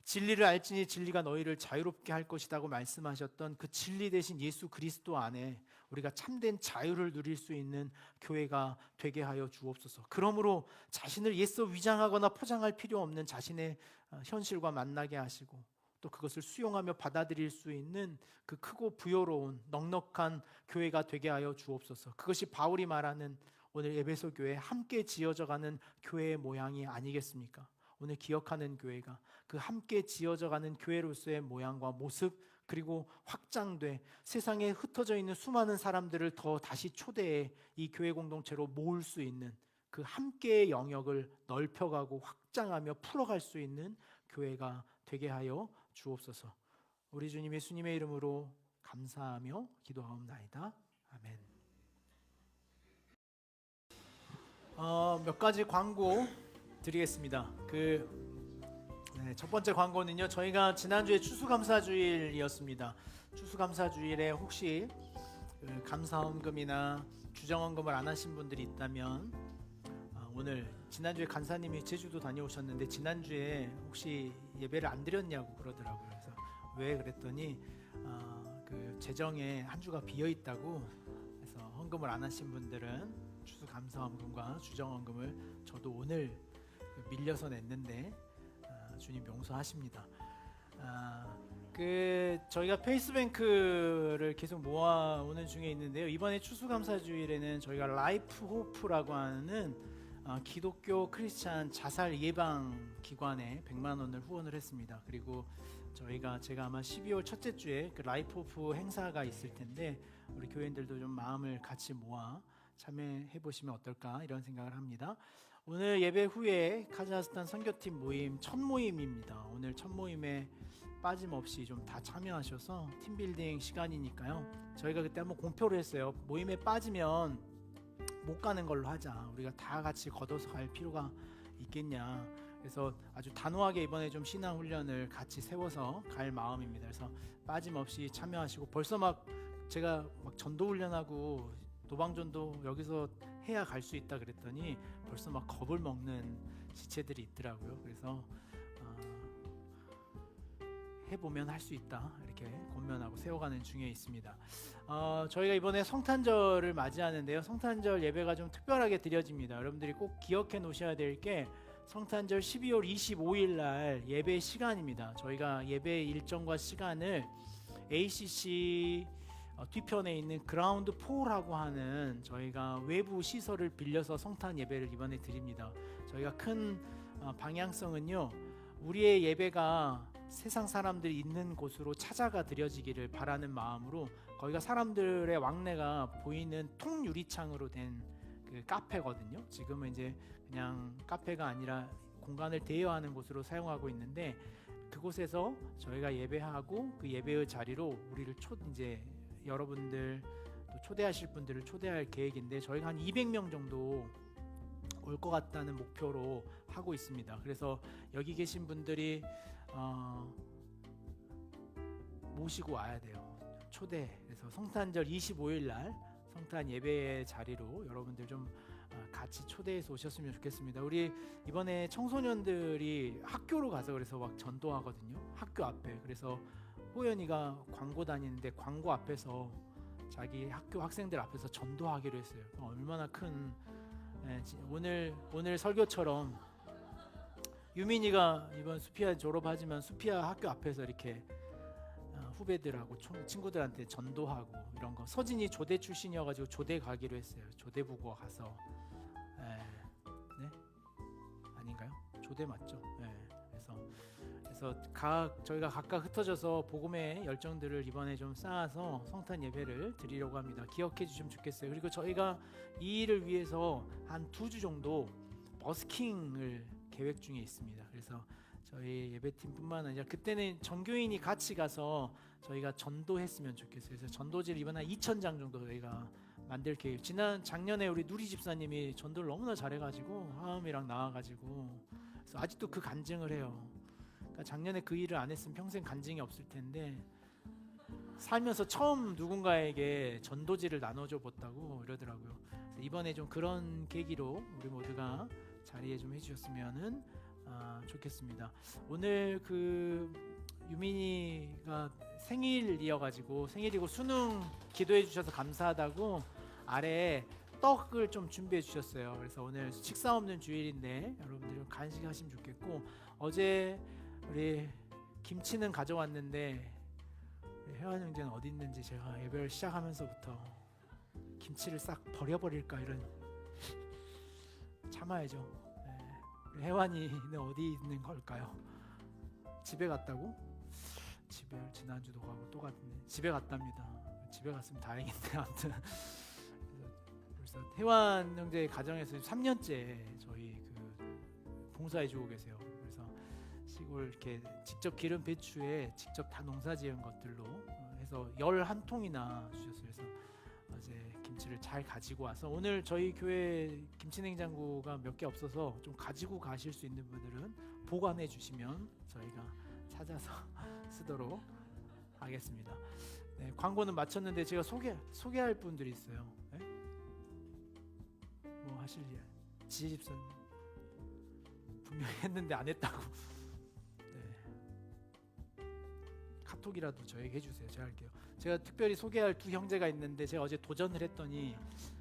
진리를 알지니 진리가 너희를 자유롭게 할 것이라고 말씀하셨던 그 진리 대신 예수 그리스도 안에 우리가 참된 자유를 누릴 수 있는 교회가 되게 하여 주옵소서. 그러므로 자신을 예서 위장하거나 포장할 필요 없는 자신의 현실과 만나게 하시고 또 그것을 수용하며 받아들일 수 있는 그 크고 부여로운 넉넉한 교회가 되게 하여 주옵소서. 그것이 바울이 말하는 오늘 에베소 교회 함께 지어져가는 교회의 모양이 아니겠습니까? 오늘 기억하는 교회가 그 함께 지어져가는 교회로서의 모양과 모습, 그리고 확장돼 세상에 흩어져 있는 수많은 사람들을 더 다시 초대해 이 교회 공동체로 모을 수 있는 그 함께의 영역을 넓혀가고 확장하며 풀어갈 수 있는 교회가 되게 하여 주옵소서. 우리 주님 예수님의 이름으로 감사하며 기도하옵나이다. 아멘. 몇 가지 광고 드리겠습니다. 첫 번째 광고는요, 저희가 지난주에 추수감사주일이었습니다. 추수감사주일에 혹시 감사헌금이나 주정헌금을 안 하신 분들이 있다면 오늘 지난주에 간사님이 제주도 다녀오셨는데 지난주에 혹시 예배를 안 드렸냐고 그러더라고요. 그래서 왜 그랬더니 그 재정에 한 주가 비어 있다고. 그래서 헌금을 안 하신 분들은 추수감사헌금과 주정헌금을 저도 오늘 밀려서 냈는데 주님 용서하십니다. 저희가 페이스뱅크를 계속 모아오는 중에 있는데요. 이번에 추수감사주일에는 저희가 라이프 호프라고 하는 기독교 크리스찬 자살 예방 기관에 100만 원을 후원을 했습니다. 그리고 제가 아마 12월 첫째 주에 그 라이프 호프 행사가 있을 텐데 우리 교인들도 좀 마음을 같이 모아 참여해 보시면 어떨까 이런 생각을 합니다. 오늘 예배 후에 카자흐스탄 선교팀 모임 첫 모임입니다. 오늘 첫 모임에 빠짐없이 좀 다 참여하셔서 팀빌딩 시간이니까요. 저희가 그때 한번 공표를 했어요. 모임에 빠지면 못 가는 걸로 하자. 우리가 다 같이 걷어서 갈 필요가 있겠냐. 그래서 아주 단호하게 이번에 좀 신앙 훈련을 같이 세워서 갈 마음입니다. 그래서 빠짐없이 참여하시고 벌써 제가 전도 훈련하고 도방전도 여기서 해야 갈 수 있다 그랬더니 벌써 겁을 먹는 지체들이 있더라고요. 그래서 해보면 할 수 있다 이렇게 권면하고 세워가는 중에 있습니다. 저희가 이번에 성탄절을 맞이하는데요. 성탄절 예배가 좀 특별하게 드려집니다. 여러분들이 꼭 기억해 놓으셔야 될 게 성탄절 12월 25일 날 예배 시간입니다. 저희가 예배 일정과 시간을 ACC 뒤편에 있는 그라운드 4라고 하는 저희가 외부 시설을 빌려서 성탄 예배를 이번에 드립니다. 저희가 큰 방향성은요, 우리의 예배가 세상 사람들이 있는 곳으로 찾아가 드려지기를 바라는 마음으로, 거기가 사람들의 왕래가 보이는 통유리창으로 된 그 카페거든요. 지금은 이제 그냥 카페가 아니라 공간을 대여하는 곳으로 사용하고 있는데, 그곳에서 저희가 예배하고 그 예배의 자리로 우리를 이제 여러분들 또 초대하실 분들을 초대할 계획인데, 저희가 한 200명 정도 올 것 같다는 목표로 하고 있습니다. 그래서 여기 계신 분들이 모시고 와야 돼요. 그래서 성탄절 25일 날 성탄 예배의 자리로 여러분들 좀 같이 초대해서 오셨으면 좋겠습니다. 우리 이번에 청소년들이 학교로 가서 그래서 전도하거든요. 학교 앞에. 그래서 호연이가 광고 다니는데 광고 앞에서 자기 학교 학생들 앞에서 전도하기로 했어요. 얼마나 큰 오늘 설교처럼 유민이가 이번 수피아 졸업하지만 수피아 학교 앞에서 이렇게 후배들하고 친구들한테 전도하고 이런 거. 서진이 조대 출신이어가지고 조대 가기로 했어요. 조대부고 가서. 네? 아닌가요? 조대 맞죠? 네. 그래서 저희가 각각 흩어져서 복음의 열정들을 이번에 좀 쌓아서 성탄 예배를 드리려고 합니다. 기억해 주시면 좋겠어요. 그리고 저희가 이 일을 위해서 한 2주 정도 버스킹을 계획 중에 있습니다. 그래서 저희 예배팀뿐만 아니라 그때는 전교인이 같이 가서 저희가 전도했으면 좋겠어요. 그래서 전도지를 이번에 2,000장 정도 저희가 만들 계획. 작년에 우리 누리 집사님이 전도를 너무나 잘해가지고 화음이랑 나와가지고 그래서 아직도 그 간증을 해요. 그러니까 작년에 그 일을 안 했으면 평생 간증이 없을 텐데 살면서 처음 누군가에게 전도지를 나눠줘 봤다고 이러더라고요. 그래서 이번에 좀 그런 계기로 우리 모두가 자리에 좀 해주셨으면은 좋겠습니다. 오늘 유민이가 생일이고 수능 기도해 주셔서 감사하다고 아래에 떡을 좀 준비해 주셨어요. 그래서 오늘 식사 없는 주일인데 여러분들 좀 간식하시면 좋겠고, 어제 우리 김치는 가져왔는데 혜환 형제는 어디 있는지 제가 예배를 시작하면서부터 김치를 싹 버려버릴까 이런 참아야죠. 우리 혜환이는 어디 있는 걸까요? 집에 갔다고? 집에 지난주도 가고 또 갔네. 집에 갔답니다. 집에 갔으면 다행인데 아무튼 그래서 혜환 형제 가정에서 3년째 저희 그 봉사해주고 계세요. 그래서 시골 이렇게 직접 기른 배추에 직접 다 농사지은 것들로 해서 11통이나 주셨어요. 그래서 어제 김치를 잘 가지고 와서 오늘 저희 교회 김치 냉장고가 몇 개 없어서 좀 가지고 가실 수 있는 분들은 보관해 주시면 저희가 찾아서 쓰도록 하겠습니다. 네, 광고는 마쳤는데 제가 소개할 분들이 있어요. 네? 뭐 하실 일? 지혜집사님 분명히 했는데 안 했다고. 네. 카톡이라도 저에게 해주세요. 제가 할게요. 제가 특별히 소개할 두 형제가 있는데 제가 어제 도전을 했더니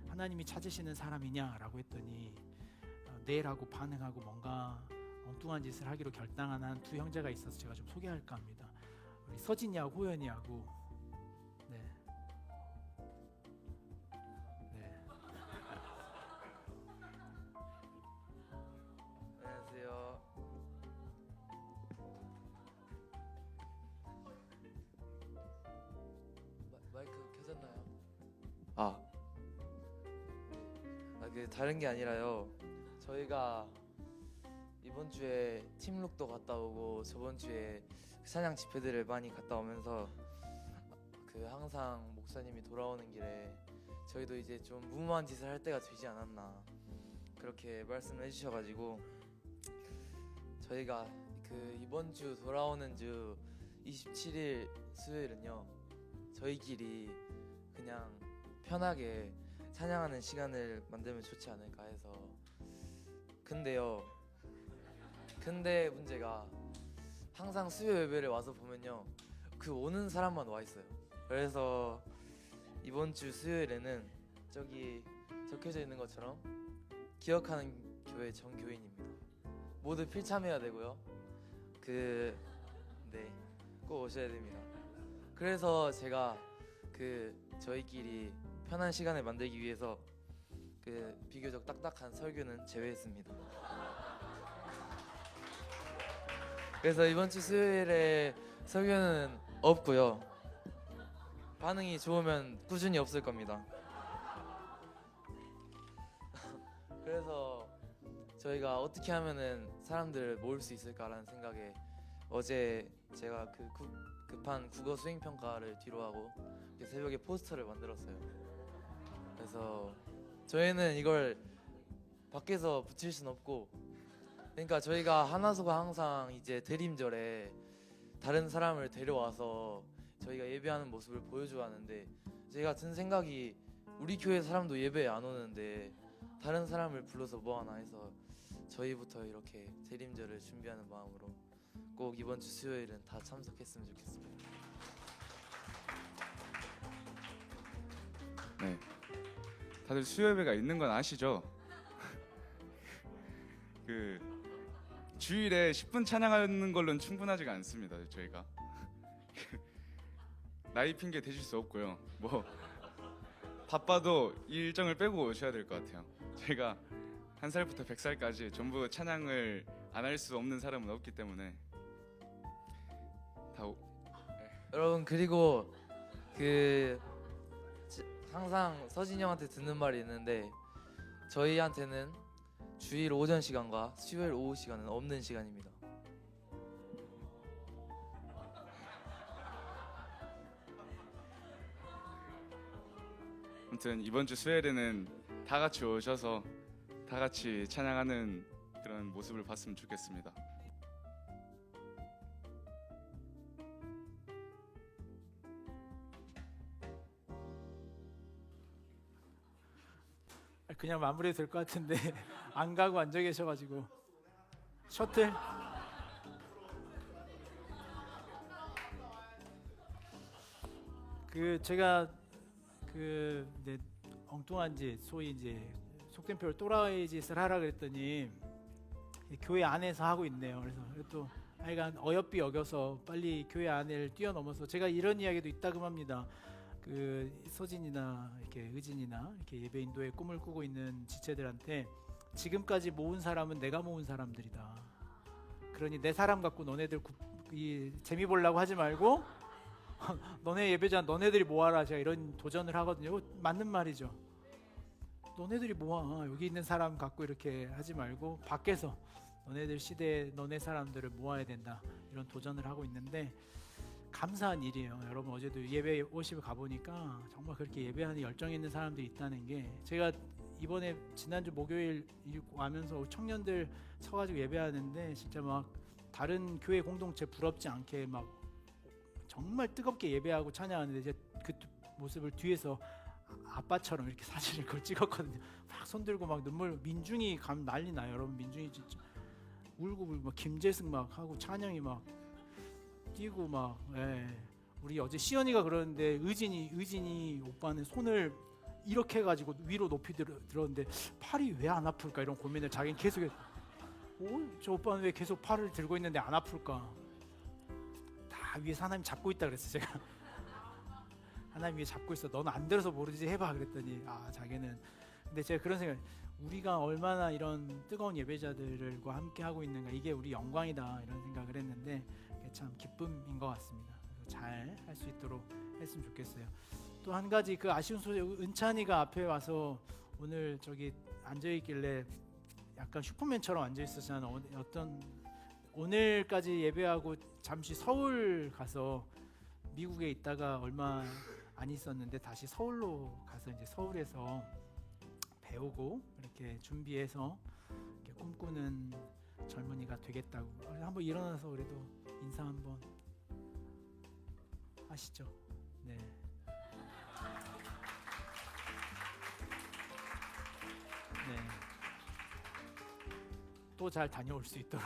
하나님이 찾으시는 사람이냐라고 했더니 네라고 반응하고 뭔가 엉뚱한 짓을 하기로 결단한 한 두 형제가 있어서 제가 좀 소개할까 합니다. 우리 서진이하고 호연이하고 네. 안녕하세요. 마이크 켜졌나요? 그 다른 게 아니라요. 저희가 이번 주에 팀룩도 갔다 오고 저번 주에 찬양 집회들을 많이 갔다 오면서 그 항상 목사님이 돌아오는 길에 저희도 이제 좀 무모한 짓을 할 때가 되지 않았나 그렇게 말씀을 해주셔가지고 저희가 그 이번 주 돌아오는 주 27일 수요일은요 저희끼리 그냥 편하게 찬양하는 시간을 만들면 좋지 않을까 해서 근데 문제가 항상 수요 예배를 와서 보면요 그 오는 사람만 와 있어요. 그래서 이번 주 수요일에는 저기 적혀져 있는 것처럼 기억하는 교회 정교인입니다. 모두 필참해야 되고요. 꼭 오셔야 됩니다. 그래서 제가 저희끼리 편한 시간을 만들기 위해서 비교적 딱딱한 설교는 제외했습니다. 그래서 이번 주 수요일에 설교는 없고요. 반응이 좋으면 꾸준히 없을 겁니다. 그래서 저희가 어떻게 하면은 사람들을 모을 수 있을까라는 생각에 어제 제가 급한 국어 수행 평가를 뒤로하고 새벽에 포스터를 만들었어요. 그래서 저희는 이걸 밖에서 붙일 순 없고, 그러니까 저희가 하나소가 항상 이제 대림절에 다른 사람을 데려와서 저희가 예배하는 모습을 보여줘야 하는데, 제가 든 생각이 우리 교회 사람도 예배에 안 오는데 다른 사람을 불러서 뭐 하나 해서 저희부터 이렇게 대림절을 준비하는 마음으로 꼭 이번 주 수요일은 다 참석했으면 좋겠습니다. 네, 다들 수요 예배가 있는 건 아시죠? 주일에 10분 찬양하는 걸로는 충분하지가 않습니다. 저희가 나이 핑계 대실 수 없고요. 뭐 바빠도 이 일정을 빼고 오셔야 될 것 같아요. 저희가 1살부터 100살까지 전부 찬양을 안 할 수 없는 사람은 없기 때문에 여러분, 그리고 항상 서진이 형한테 듣는 말이 있는데, 저희한테는 주일 오전 시간과 수요일 오후 시간은 없는 시간입니다. 아무튼 이번 주 수요일에는 다 같이 오셔서 다 같이 찬양하는 그런 모습을 봤으면 좋겠습니다. 그냥 마무리해도 될 것 같은데 안 가고 앉아 계셔가지고 셔틀 제가 이제 엉뚱한 짓, 소위 이제 속된 표로 또라이 짓을 하라 그랬더니 교회 안에서 하고 있네요. 그래서 또 하여간 어여삐 여겨서 빨리 교회 안을 뛰어넘어서, 제가 이런 이야기도 있다금 합니다. 그 서진이나 이렇게 의진이나 이렇게 예배 인도의 꿈을 꾸고 있는 지체들한테 지금까지 모은 사람은 내가 모은 사람들이다. 그러니 내 사람 갖고 너네들 재미 보려고 하지 말고 너네 예배자 너네들이 모아라. 제가 이런 도전을 하거든요. 맞는 말이죠. 너네들이 모아. 여기 있는 사람 갖고 이렇게 하지 말고 밖에서 너네들 시대에 너네 사람들을 모아야 된다. 이런 도전을 하고 있는데 감사한 일이에요. 여러분 어제도 예배 오시고 가보니까 정말 그렇게 예배하는 열정 있는 사람들이 있다는 게 제가 이번에 지난주 목요일 와면서 청년들 서가지고 예배하는데 진짜 막 다른 교회 공동체 부럽지 않게 막 정말 뜨겁게 예배하고 찬양하는데 이제 그 모습을 뒤에서 아빠처럼 이렇게 사진을 그걸 찍었거든요. 막 손들고 막 눈물 민중이 감 난리 나요. 여러분 민중이 진짜 울고 막 김재승 막 하고 찬양이 막 뛰고 막 우리 어제 시연이가 그러는데 의진이 오빠는 손을 이렇게 해가지고 위로 높이 들었는데 팔이 왜 안 아플까 이런 고민을 자기는 계속 저 오빠는 왜 계속 팔을 들고 있는데 안 아플까 다 위에서 하나님 잡고 있다 그랬어요. 제가 하나님 위에 잡고 있어. 너는 안 들어서 모르지 해봐 그랬더니 자기는 근데 제가 그런 생각 우리가 얼마나 이런 뜨거운 예배자들과 함께 하고 있는가 이게 우리 영광이다 이런 생각을 했는데 참 기쁨인 것 같습니다. 잘 할 수 있도록 했으면 좋겠어요. 또 한 가지 그 아쉬운 소식 은찬이가 앞에 와서 오늘 저기 앉아있길래 약간 슈퍼맨처럼 앉아있었잖아. 오늘까지 예배하고 잠시 서울 가서 미국에 있다가 얼마 안 있었는데 다시 서울로 가서 이제 서울에서 배우고 이렇게 준비해서 이렇게 꿈꾸는 젊은이가 되겠다고 한번 일어나서 그래도 인사 한번 하시죠. 네. 또 잘 다녀올 수 있도록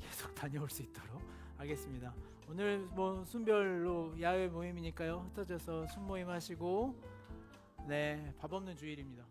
계속 다녀올 수 있도록 하겠습니다. 오늘 뭐 순별로 야외 모임이니까요. 흩어져서 순모임 하시고 밥 없는 주일입니다.